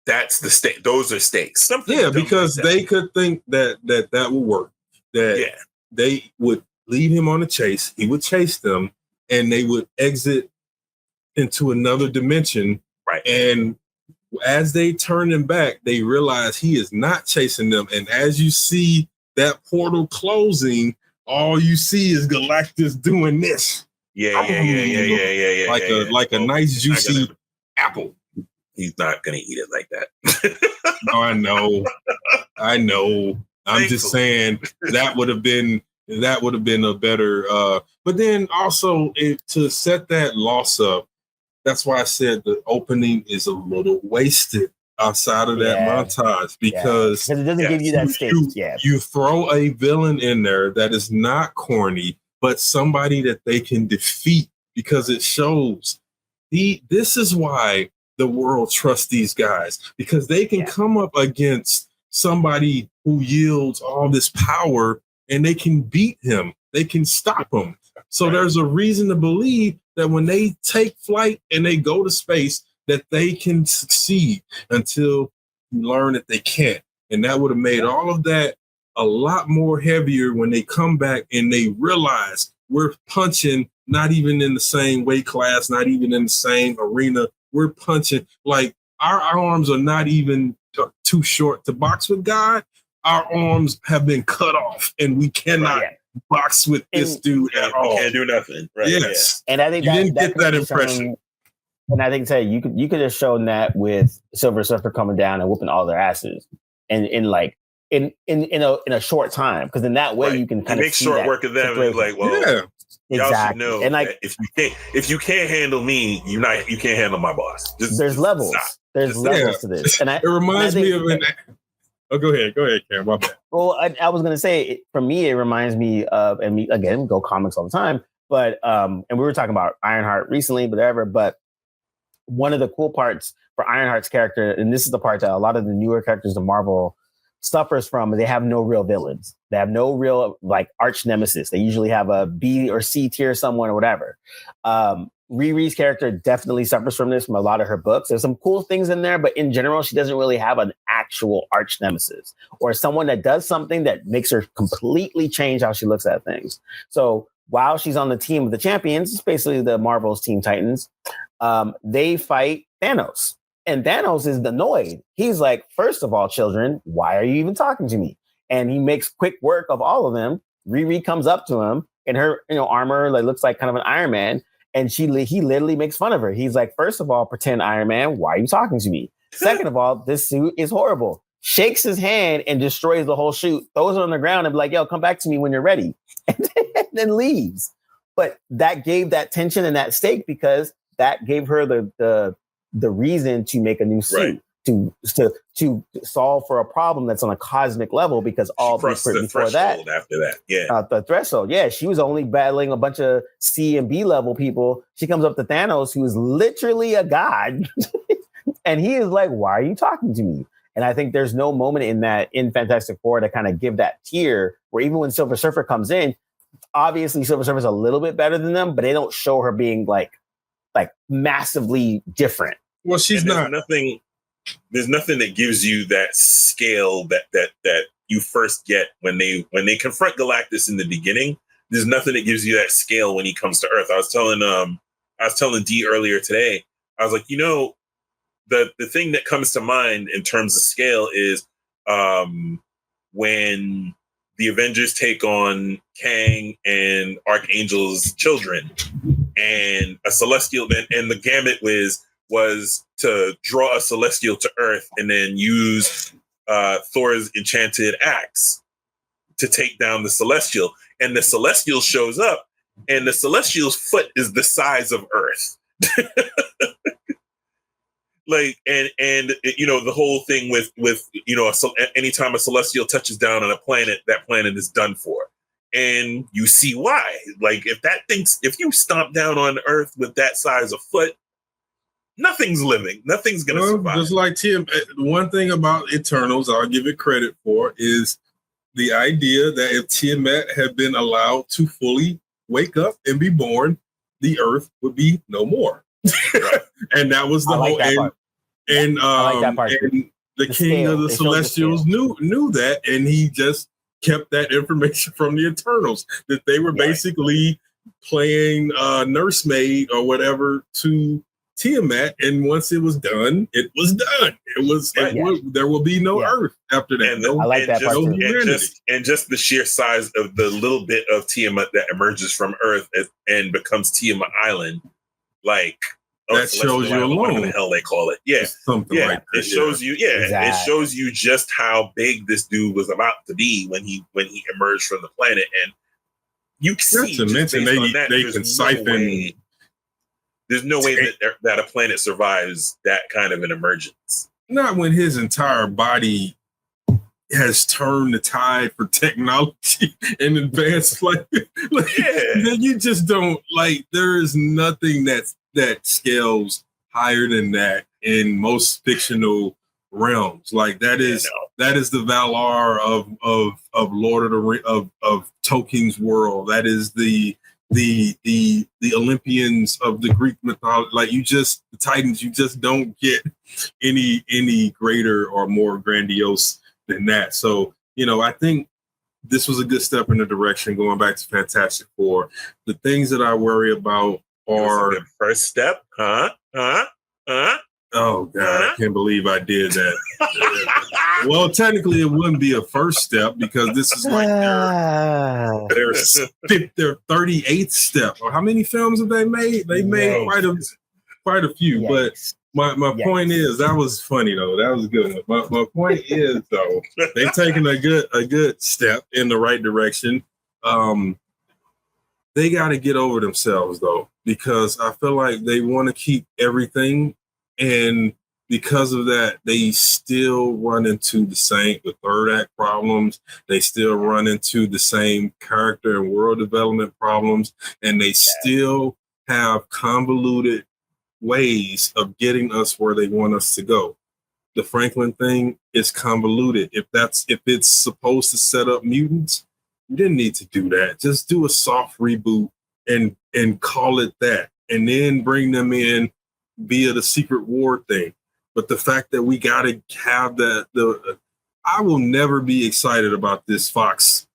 that's the stake. Those are stakes. Because they could think that would work. That they would lead him on a chase. He would chase them, and they would exit into another dimension. Right. And as they turn him back, they realize he is not chasing them. And as you see that portal closing, all you see is Galactus doing this. Yeah. Like a nice juicy apple. He's not going to eat it like that. No, I know. I'm just saying that would have been a better. But then also to set that loss up, that's why I said the opening is a little wasted outside of that montage because it doesn't give you that stake. You throw a villain in there that is not corny, but somebody that they can defeat because it shows this is why the world trusts these guys, because they can come up against somebody who yields all this power and they can beat him. They can stop him. So there's a reason to believe that when they take flight and they go to space, that they can succeed until you learn that they can't. And that would have made all of that a lot more heavier when they come back and they realize we're punching not even in the same weight class, not even in the same arena. We're punching like our arms are not even too short to box with God. Our arms have been cut off and we cannot box with this dude at all. Can't do nothing. Right. Yes. And I think you didn't get that impression. And I think you could have shown that with Silver Surfer coming down and whooping all their asses, and in a short time, because in that way you can kind of make short work of them. And like, well, y'all should know and that if you can't handle me, you can't handle my boss. There's levels. There's levels to this, and it reminds me of an. Oh, go ahead, Karen. My bad. Well, I was going to say, for me, it reminds me of, and me again, go comics all the time, but and we were talking about Ironheart recently, but one of the cool parts for Ironheart's character, and this is the part that a lot of the newer characters of Marvel suffers from, they have no real villains. They have no real like arch nemesis. They usually have a B or C tier someone or whatever. Riri's character definitely suffers from this from a lot of her books. There's some cool things in there, but in general, she doesn't really have an actual arch nemesis or someone that does something that makes her completely change how she looks at things. So while she's on the team of the champions, it's basically the Marvel's Teen Titans, they fight Thanos. And Thanos is annoyed. He's like, first of all, children, why are you even talking to me? And he makes quick work of all of them. Riri comes up to him in her armor, like looks like kind of an Iron Man. And he literally makes fun of her. He's like, first of all, pretend Iron Man, why are you talking to me? Second of all, this suit is horrible. Shakes his hand and destroys the whole suit, throws it on the ground and be like, yo, come back to me when you're ready. And then leaves. But that gave that tension and that stake because that gave her the reason to make a new suit, to solve for a problem that's on a cosmic level, because all before that, after that, the threshold, she was only battling a bunch of C and B level people. She comes up to Thanos, who is literally a god, and he is like, "Why are you talking to me?" And I think there's no moment in Fantastic Four to kind of give that tier where even when Silver Surfer comes in, obviously Silver Surfer's a little bit better than them, but they don't show her being like massively different. Well, she's not. There's nothing that gives you that scale that you first get when they confront Galactus in the beginning. There's nothing that gives you that scale when he comes to Earth. I was telling Dee earlier today. I was like, the thing that comes to mind in terms of scale is when the Avengers take on Kang and Archangel's children, and a Celestial, and the gamut was to draw a Celestial to Earth and then use Thor's enchanted axe to take down the Celestial. And the Celestial shows up, and the Celestial's foot is the size of Earth. Like, and the whole thing with anytime a Celestial touches down on a planet, that planet is done for. And you see why. Like, if you stomp down on Earth with that size of foot, nothing's living. Nothing's going to survive. Just like one thing about Eternals, I'll give it credit for, is the idea that if Tiamat had been allowed to fully wake up and be born, the Earth would be no more. And that was the whole end. And the King of the Celestials knew that, and he just kept that information from the Eternals, that they were basically playing nursemaid or whatever to Tiamat, and once it was done, it was done. There will be no Earth after that. And just the sheer size of the little bit of Tiamat that emerges from Earth and becomes Tiamat Island, like that shows you alone. Whatever the hell they call it. Yeah. Something like that. It shows you, Exactly. it shows you just how big this dude was about to be when he emerged from the planet. And you see, not to mention they can siphon. There's no way that a planet survives that kind of an emergence. Not when his entire body has turned the tide for technology and advanced flight. Then you just don't there is nothing that scales higher than that in most fictional realms. That is the Valar of Lord of the Rings, of Tolkien's world. That is the Olympians of the Greek mythology. The Titans, you just don't get any greater or more grandiose than that. So, I think this was a good step in the direction going back to Fantastic Four. The things that I worry about are the first step, huh? Oh God, I can't believe I did that. Well, technically it wouldn't be a first step because this is their 38th step. Or how many films have they made? They made quite a few. Yes. But my point is, that was funny though. That was a good one. My point is though, they've taken a good step in the right direction. They got to get over themselves though, because I feel like they want to keep everything. And because of that, they still run into the third act problems. They still run into the same character and world development problems. And they still have convoluted ways of getting us where they want us to go. The Franklin thing is convoluted. If it's supposed to set up mutants, you didn't need to do that. Just do a soft reboot and call it that. And then bring them in via the Secret War thing. But the fact that we got to have I will never be excited about this Fox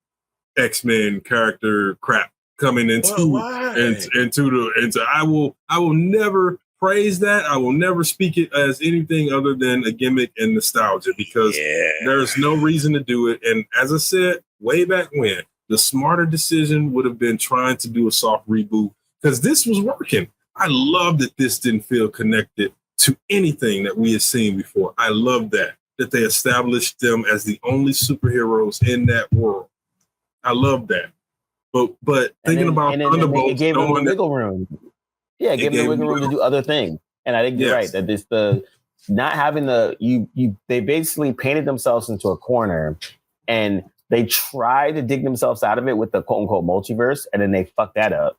X-Men character crap coming into I will never praise that. I will never speak it as anything other than a gimmick and nostalgia, because there's no reason to do it. And as I said, way back when, the smarter decision would have been trying to do a soft reboot, because this was working. I love that this didn't feel connected to anything that we had seen before. I love that they established them as the only superheroes in that world. I love that. But thinking about Thunderbolts, it gave them the wiggle room. Yeah, it gave them the wiggle room to do other things. And I think you're right that this not having they basically painted themselves into a corner, and they tried to dig themselves out of it with the quote unquote multiverse, and then they fucked that up.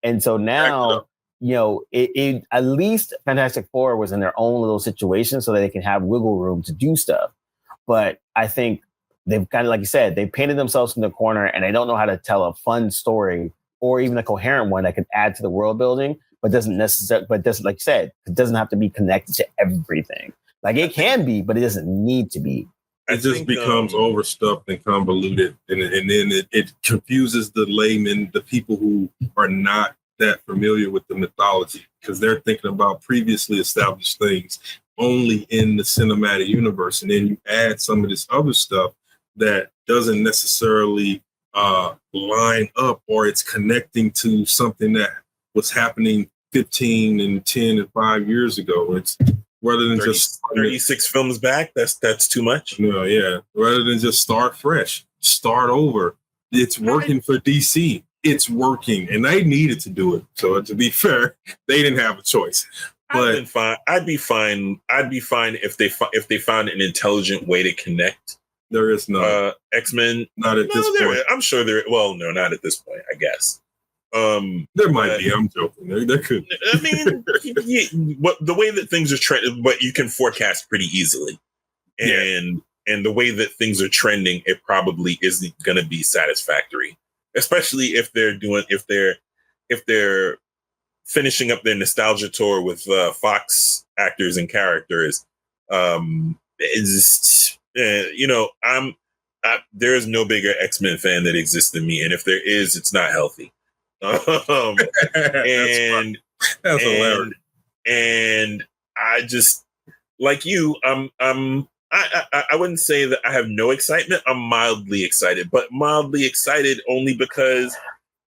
And so now, it at least Fantastic Four was in their own little situation so that they can have wiggle room to do stuff. But I think they've kind of, like you said, they painted themselves in the corner, and they don't know how to tell a fun story or even a coherent one that can add to the world building, but doesn't, like you said, it doesn't have to be connected to everything. Like it can be, but it doesn't need to be. It just becomes overstuffed and convoluted, and then it confuses the layman, the people who are not that familiar with the mythology, because they're thinking about previously established things only in the cinematic universe. And then you add some of this other stuff that doesn't necessarily line up, or it's connecting to something that was happening 15 and 10 and 5 years ago. It's rather than just 36 films back. That's too much. No, yeah. Rather than just start fresh, start over. It's working for DC. It's working, and they needed to do it. So to be fair, they didn't have a choice. But I'd be fine if they found an intelligent way to connect. There is no X-Men. Not at this point. I'm sure there. Well, no, not at this point. I guess. There might be. I'm joking. There could. I mean, the way that things are trending, but you can forecast pretty easily, and the way that things are trending, it probably isn't going to be satisfactory. Especially if they're finishing up their nostalgia tour with Fox actors and characters. It's there is no bigger X-Men fan that exists than me, and if there is, it's not healthy. That's hilarious. And I just, like you, I wouldn't say that I have no excitement. I'm mildly excited, but mildly excited only because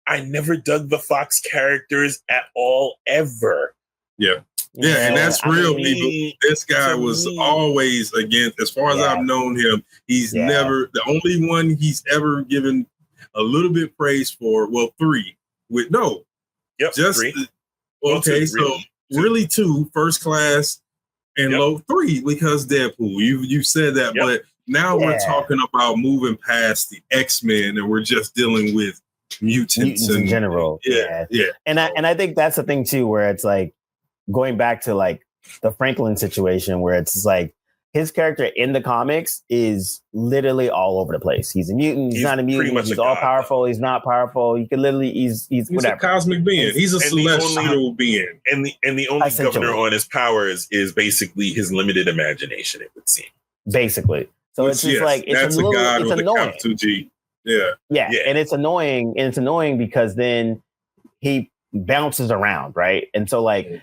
I never dug the Fox characters at all, ever. Yeah. Yeah, and that's real, people. This guy was always against, as far as I've known him, he's never, the only one he's ever given a little bit praise for, well, three. Just three. Okay, so really two, First Class and Low, three, because Deadpool. You said that, but now we're talking about moving past the X-Men and we're just dealing with mutants in general. Yeah. And I think that's the thing too, where it's like going back to like the Franklin situation, where it's like his character in the comics is literally all over the place. He's a mutant. He's not a mutant. He's all powerful. He's not powerful. You can literally he's whatever. A cosmic being. He's a celestial being. And the only governor on his powers is basically his limited imagination, it would seem. Basically. So it's just like it's annoying. Yeah. And it's annoying. And it's annoying because then he bounces around, right? And so like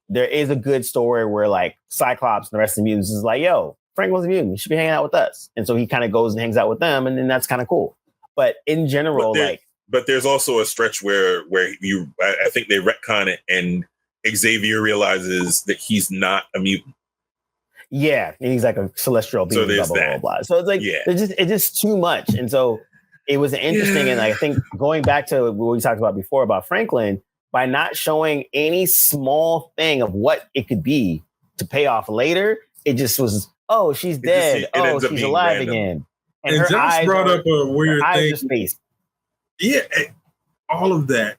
there is a good story where like Cyclops and the rest of the mutants is like, yo, Franklin's a mutant. You should be hanging out with us. And so he kind of goes and hangs out with them, and then that's kind of cool. But in general, but there's also a stretch where I think they retcon it, and Xavier realizes that he's not a mutant. Yeah, and he's like a celestial being. So there's blah, blah, blah, blah. So it's like it's just too much, and so it was interesting. And I think going back to what we talked about before about Franklin, by not showing any small thing of what it could be to pay off later, it just was, oh, she's dead. She's alive again. And her Josh brought up a weird thing. Yeah, all of that.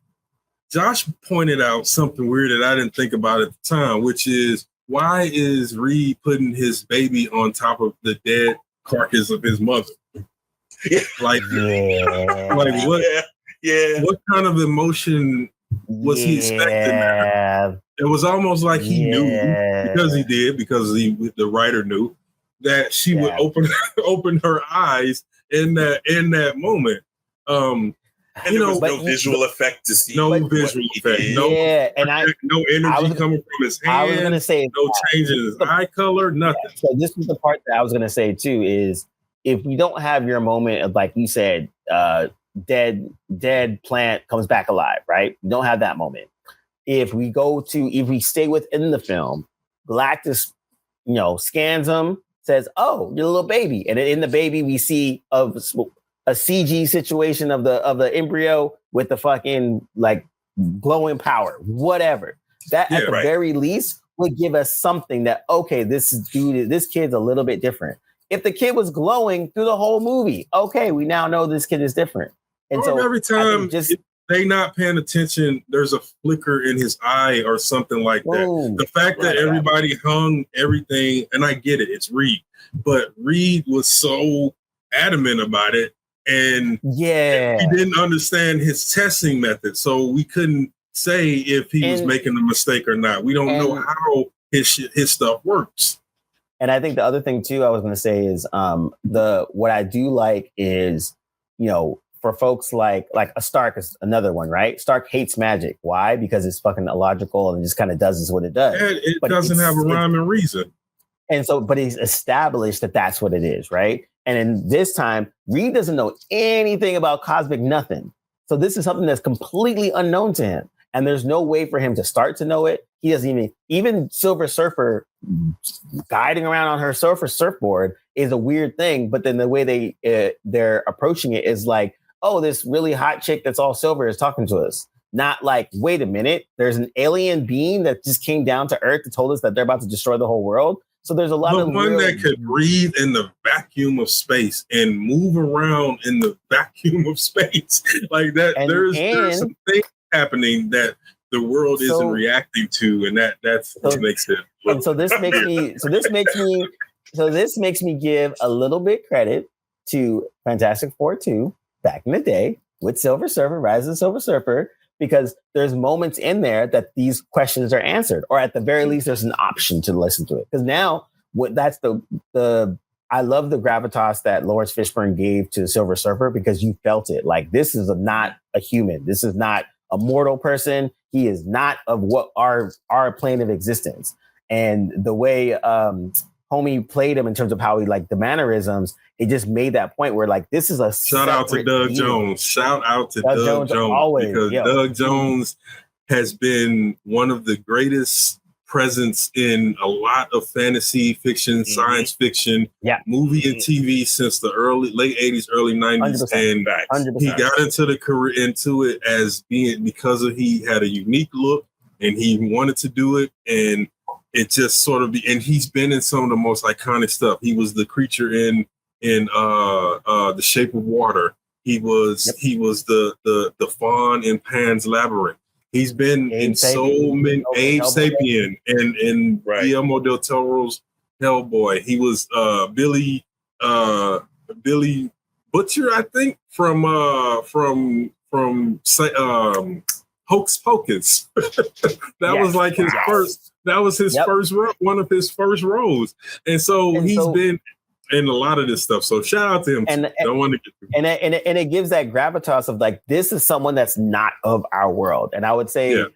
Josh pointed out something weird that I didn't think about at the time, which is, why is Reed putting his baby on top of the dead carcass of his mother? Like what? What kind of emotion was he expecting that? It was almost like he knew, because the writer knew that she would open her eyes in that moment. And there was no visual effect to see. No visual effect. No energy coming from his hand. I was gonna say no change in his eye color, nothing. Yeah. So this is the part that I was gonna say too, is if you don't have your moment of, like you said, dead plant comes back alive, right? You don't have that moment. If we stay within the film, Galactus, scans him, says, "Oh, you're a little baby," and in the baby we see a CG situation of the embryo with the fucking like glowing power, whatever. That at the very least would give us something that, okay, this kid's a little bit different. If the kid was glowing through the whole movie, okay, we now know this kid is different. And so every time they not paying attention, there's a flicker in his eye or something like that. The fact that everybody hung everything, and I get it, it's Reed, but Reed was so adamant about it, and he didn't understand his testing method, so we couldn't say if he was making a mistake or not. We don't know how his stuff works. And I think the other thing too I was going to say is what I do like is, for folks like a Stark is another one, right? Stark hates magic. Why? Because it's fucking illogical and it just kind of does what it does. It doesn't have a rhyme and reason. And so, but he's established that that's what it is, right? And in this time, Reed doesn't know anything about cosmic nothing. So this is something that's completely unknown to him. And there's no way for him to start to know it. He doesn't even Silver Surfer guiding around on her surfboard is a weird thing. But then the way they're approaching it is like, oh, this really hot chick that's all silver is talking to us. Not like, wait a minute, there's an alien being that just came down to Earth and told us that they're about to destroy the whole world. So there's a lot of one that could breathe in the vacuum of space and move around in the vacuum of space like that. There's some things happening that the world isn't reacting to, and that's what makes it. And so this makes me give a little bit credit to Fantastic Four 2 back in the day with Silver Surfer, Rise of the Silver Surfer, because there's moments in there that these questions are answered, or at the very least, there's an option to listen to it. Because now, I love the gravitas that Lawrence Fishburne gave to Silver Surfer, because you felt it. Like, this is not a human. This is not a mortal person. He is not of what our plane of existence. And the way Homie played him in terms of how he the mannerisms, it just made that point where this is a shout out to Doug Jones. Shout out to Doug Jones always, because Doug Jones has been one of the greatest presence in a lot of fantasy fiction, science fiction, movie and TV since the late 80s, early 90s. 100%. And 100%. he got into it as because he had a unique look and he wanted to do it. And it just sort of and he's been in some of the most iconic stuff. He was the creature in The Shape of Water. He was the fawn in Pan's Labyrinth. He's been in so many Abe Sapien and Guillermo del Toro's Hellboy. He was Billy Butcher, I think, from Hocus Pocus. That was like his first. That was his first one of his first roles, and he's been in a lot of this stuff. So shout out to him. And it gives that gravitas of like, this is someone that's not of our world. And I would say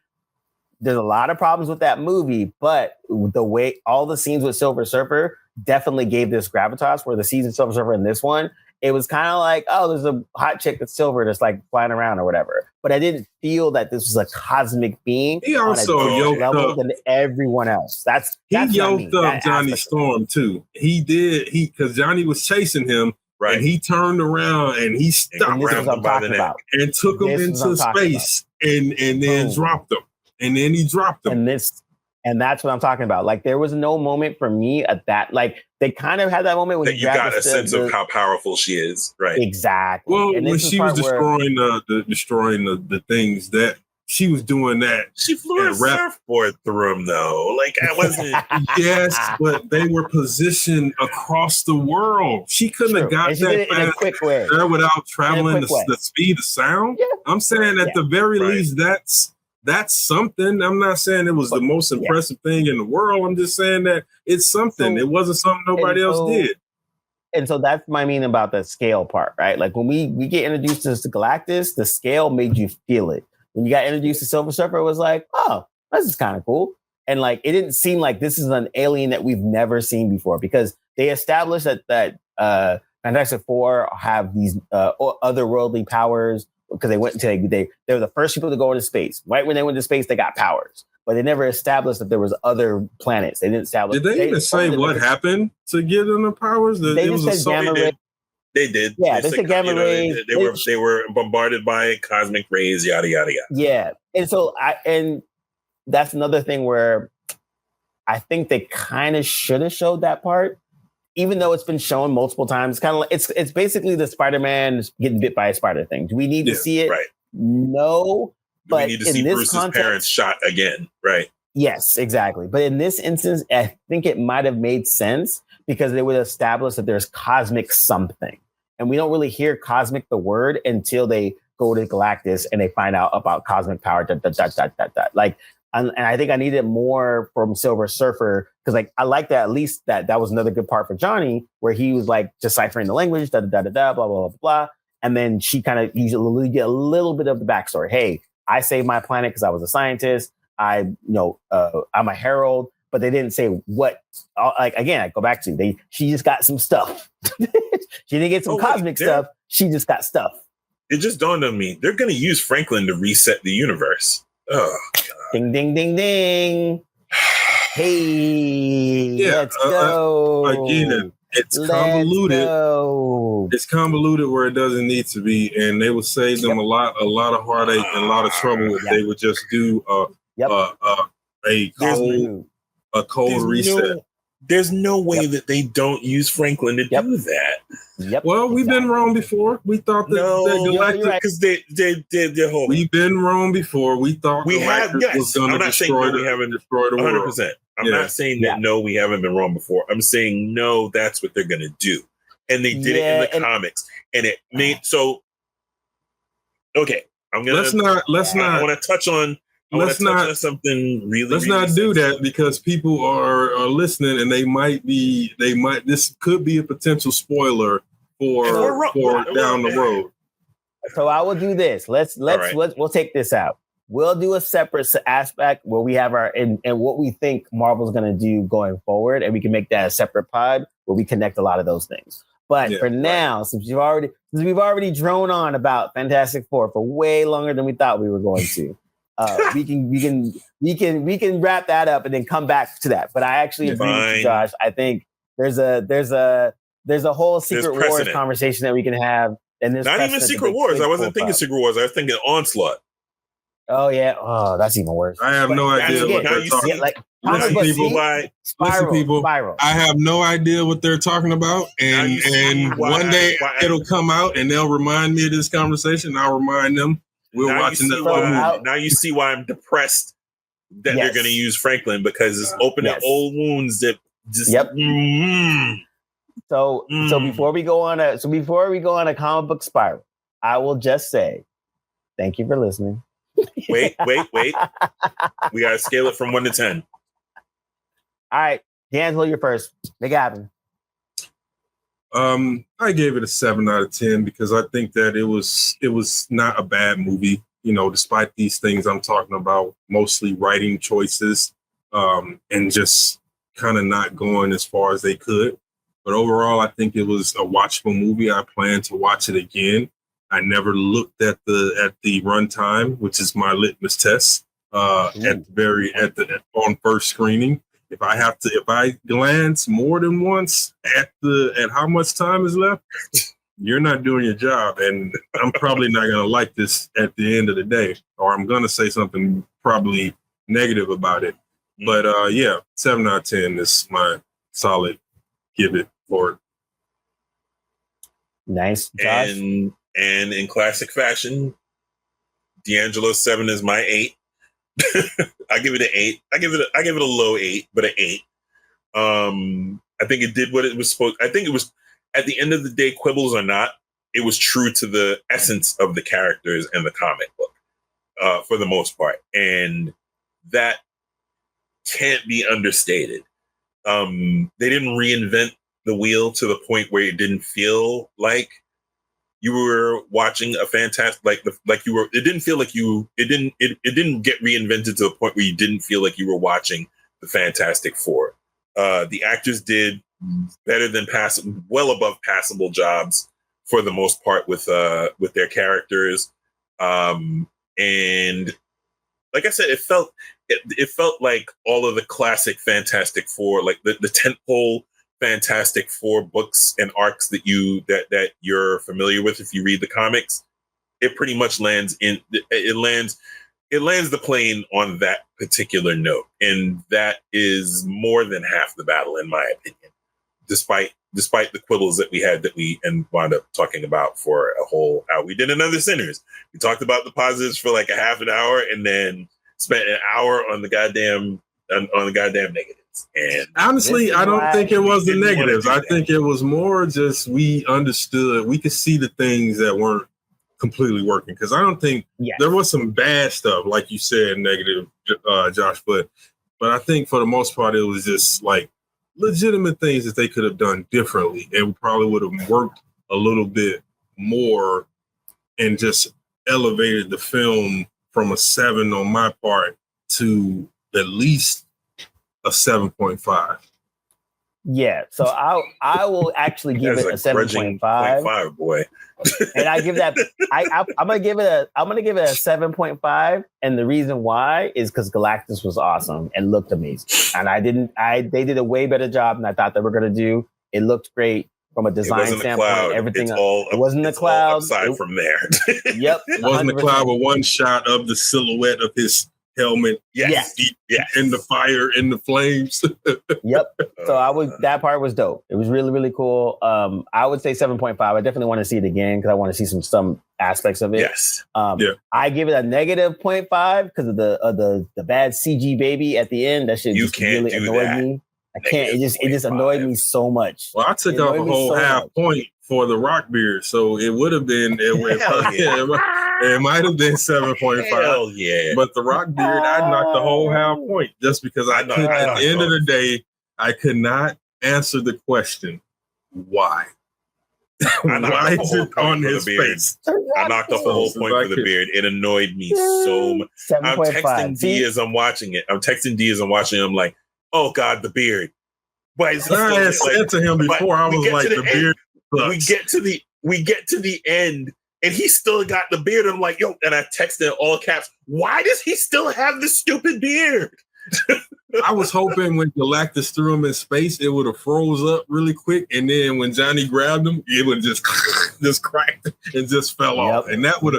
there's a lot of problems with that movie, but the way all the scenes with Silver Surfer definitely gave this gravitas, where the scenes with Silver Surfer in this one, it was kind of like, oh, there's a hot chick that's silver that's like flying around or whatever. But I didn't feel that this was a cosmic being. He also yoked up than everyone else. He yoked up Johnny Storm too. He did. Because Johnny was chasing him, and he turned around and he stopped and took him into space and then dropped him. And then he dropped him. And that's what I'm talking about. Like, there was no moment for me at that. Like, they kind of had that moment when you got a sense of how powerful she is, right? Exactly. Well, when she was destroying the things that she was doing, that she flew a surfboard through them, though. Like, I wasn't. Yes, but they were positioned across the world. She couldn't have got that in a quick way without traveling the speed of sound. Yeah. I'm saying at the very least, that's something. I'm not saying it was the most impressive thing in the world. I'm just saying that it's something. It wasn't something nobody else did. And so that's my meaning about the scale part, right? Like, when we get introduced to Galactus, the scale made you feel it. When you got introduced to Silver Surfer, it was like, oh, this is kind of cool. And like, it didn't seem like this is an alien that we've never seen before, because they established that Fantastic Four have these otherworldly powers, because they went into they were the first people to go into space. Right when they went to space, they got powers, but they never established that there was other planets. They didn't establish. Did they even say what happened to give them the powers? They just said gamma ray. They did. Yeah, they said gamma ray. They were bombarded by cosmic rays. Yada yada yada. Yeah, and so that's another thing where I think they kind of should have showed that part. Even though it's been shown multiple times, kind of like it's basically the Spider-Man getting bit by a spider thing. Do we need to see it? Right. No. But we need to see Bruce's parents shot again, right? Yes, exactly. But in this instance, I think it might have made sense, because they would establish that there's cosmic something. And we don't really hear cosmic, the word, until they go to Galactus and they find out about cosmic power. Like, and I think I needed more from Silver Surfer, because like, I like that at least that was another good part for Johnny, where he was like deciphering the language, blah, blah, blah, blah. And then she kind of usually get a little bit of the backstory. Hey, I saved my planet because I was a scientist. I'm a herald, but they didn't say what. Like, again, I go back to she just got some stuff. She didn't get some cosmic stuff. She just got stuff. It just dawned on me, they're going to use Franklin to reset the universe. Oh, God. Ding, ding, ding, ding. Hey, let's go. Again, it's convoluted. It's convoluted where it doesn't need to be, and they would save them a lot of heartache and a lot of trouble if they would just do a cold reset. There's no way that they don't use Franklin to do that. Yep. Well, we've been wrong before. We thought that Galactus, because they whole. We've been wrong before. We thought Galactus was going to destroy the world. 100%. I'm not saying that no, we haven't been wrong before. I'm saying no, that's what they're going to do, and they did it in the comics, and it made so. Okay, I'm gonna. Let's not. I want to touch on. Let's not something really. Let's not do that, because people are listening, and they might. This could be a potential spoiler for down the road. So I will do this. We'll take this out. We'll do a separate aspect where we have and what we think Marvel's going to do going forward, and we can make that a separate pod where we connect a lot of those things. But for now, since we've already drone on about Fantastic Four for way longer than we thought we were going to. we can wrap that up and then come back to that. But I actually agree with you, Josh. I think there's a whole Secret Wars conversation that we can have. And not even Secret Wars. I wasn't thinking Secret Wars. I was thinking Onslaught. Oh yeah. Oh, that's even worse. I have no idea what they're talking about. Spiral. I have no idea what they're talking about. And one day it'll come out and they'll remind me of this conversation. I'll remind them. We're watching that movie. Now you see why I'm depressed that they're going to use Franklin, because it's opening old wounds that just. Yep. So before we go on a comic book spiral, I will just say thank you for listening. Wait. We gotta scale it from 1 to 10. All right, D'Angelo, you're first. Make it happen. I gave it a 7 out of 10 because I think that it was not a bad movie. You know, despite these things I'm talking about, mostly writing choices, and just kind of not going as far as they could. But overall, I think it was a watchable movie. I plan to watch it again. I never looked at the runtime, which is my litmus test. On first screening, if I glance more than once at how much time is left, you're not doing your job, and I'm probably not going to like this at the end of the day, or I'm going to say something probably negative about it. But 7 out of 10 is my solid give it for it. Nice, Josh. And in classic fashion, D'Angelo's 7 is my 8. I give it an 8. I give it a low 8, but an 8. I think it did what it was supposed. I think it was, at the end of the day, quibbles or not, it was true to the essence of the characters in the comic book, for the most part, and that can't be understated. They didn't reinvent the wheel to the point where it didn't feel like you were watching a fantastic, it didn't feel like it didn't get reinvented to the point where you didn't feel like you were watching the Fantastic Four. The actors did better than well above passable jobs for the most part with their characters. And like I said, it felt like all of the classic Fantastic Four, like the tentpole Fantastic Four books and arcs that you're familiar with if you read the comics. It pretty much lands the plane on that particular note, and that is more than half the battle, in my opinion. Despite the quibbles that we had and wound up talking about for a whole hour. We did another Sinners. We talked about the positives for like a half an hour, and then spent an hour on the goddamn negatives. And honestly, I don't think it was the negatives. I think it was more just we could see the things that weren't completely working. Because I don't think there was some bad stuff, like you said, negative, Josh. But I think for the most part, it was just like legitimate things that they could have done differently, and probably would have worked a little bit more, and just elevated the film from a 7 on my part to at least a 7.5. Yeah, so I will actually give it a 7.5. Boy. And I give that I'm gonna give it a 7.5, and the reason why is because Galactus was awesome and looked amazing, and they did a way better job than I thought they were gonna do. It looked great from a design standpoint. Everything it wasn't a cloud. Aside from there, yep, it wasn't a cloud with one shot of the silhouette of his helmet. Yes. In the fire, in the flames. Yep. So that part was dope. It was really, really cool. I would say 7.5. I definitely want to see it again because I want to see some aspects of it. Yes. I give it a negative 0.5 because of the bad CG baby at the end. That shit just really annoyed me. I can't. It just annoyed me so much. Well, I took off a whole half point for the rock beard, so it would have been. It might have been 7.5. Hell yeah! But the rock beard, I knocked the whole half point just because at the end of the day, I could not answer the question why. Why is it on his face? I knocked off the whole point for the beard. It annoyed me so much. I'm texting D as I'm watching it. I'm like, oh God, the beard. Why is I had said to him before, I was like, the beard sucks. We get to the end, and he still got the beard. I'm like, yo, and I texted in all caps, why does he still have this stupid beard? I was hoping when Galactus threw him in space, it would have froze up really quick, and then when Johnny grabbed him, it would just cracked and just fell off, and that would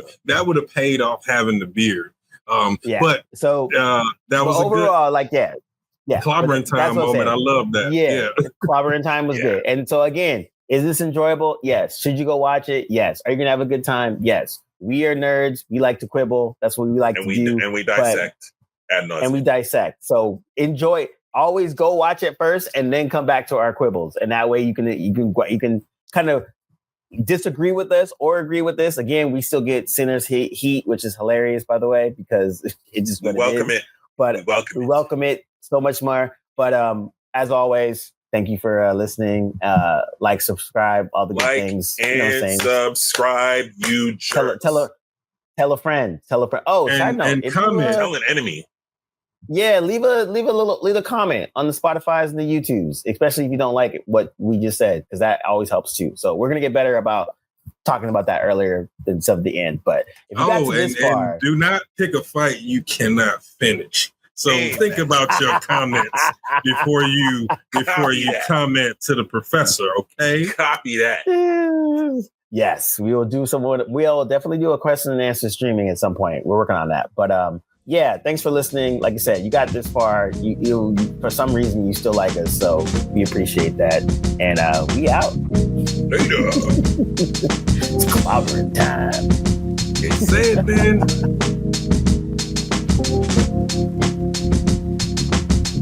have paid off having the beard. But so that was overall, clobbering time moment. I love that. Yeah. Clobbering time was good. And so again, is this enjoyable? Yes. Should you go watch it? Yes. Are you gonna have a good time? Yes. We are nerds. We like to quibble. That's what we like to do. And we dissect. And we dissect. So enjoy. Always go watch it first, and then come back to our quibbles. And that way you can kind of disagree with us or agree with this. Again, we still get Sinners heat, which is hilarious, by the way, because it just welcome it. But we welcome it so much more. But as always, thank you for listening. Like, subscribe, all the good things. And subscribe. You jerks. Tell a friend. Oh, side note, and comment. Tell an enemy. Yeah, leave a comment on the Spotify's and the YouTubes, especially if you don't like what we just said, because that always helps too. So we're gonna get better about talking about that earlier instead of the end. But if you got to this far, and do not pick a fight you cannot finish. So think about your comments before you comment to the professor. Okay, copy that. Yes, we will do some more. We'll definitely do a question and answer streaming at some point. We're working on that. But yeah, thanks for listening. Like I said, you got this far. You for some reason you still like us, so we appreciate that. And we out. Later. It's clobbering time. Say it, man.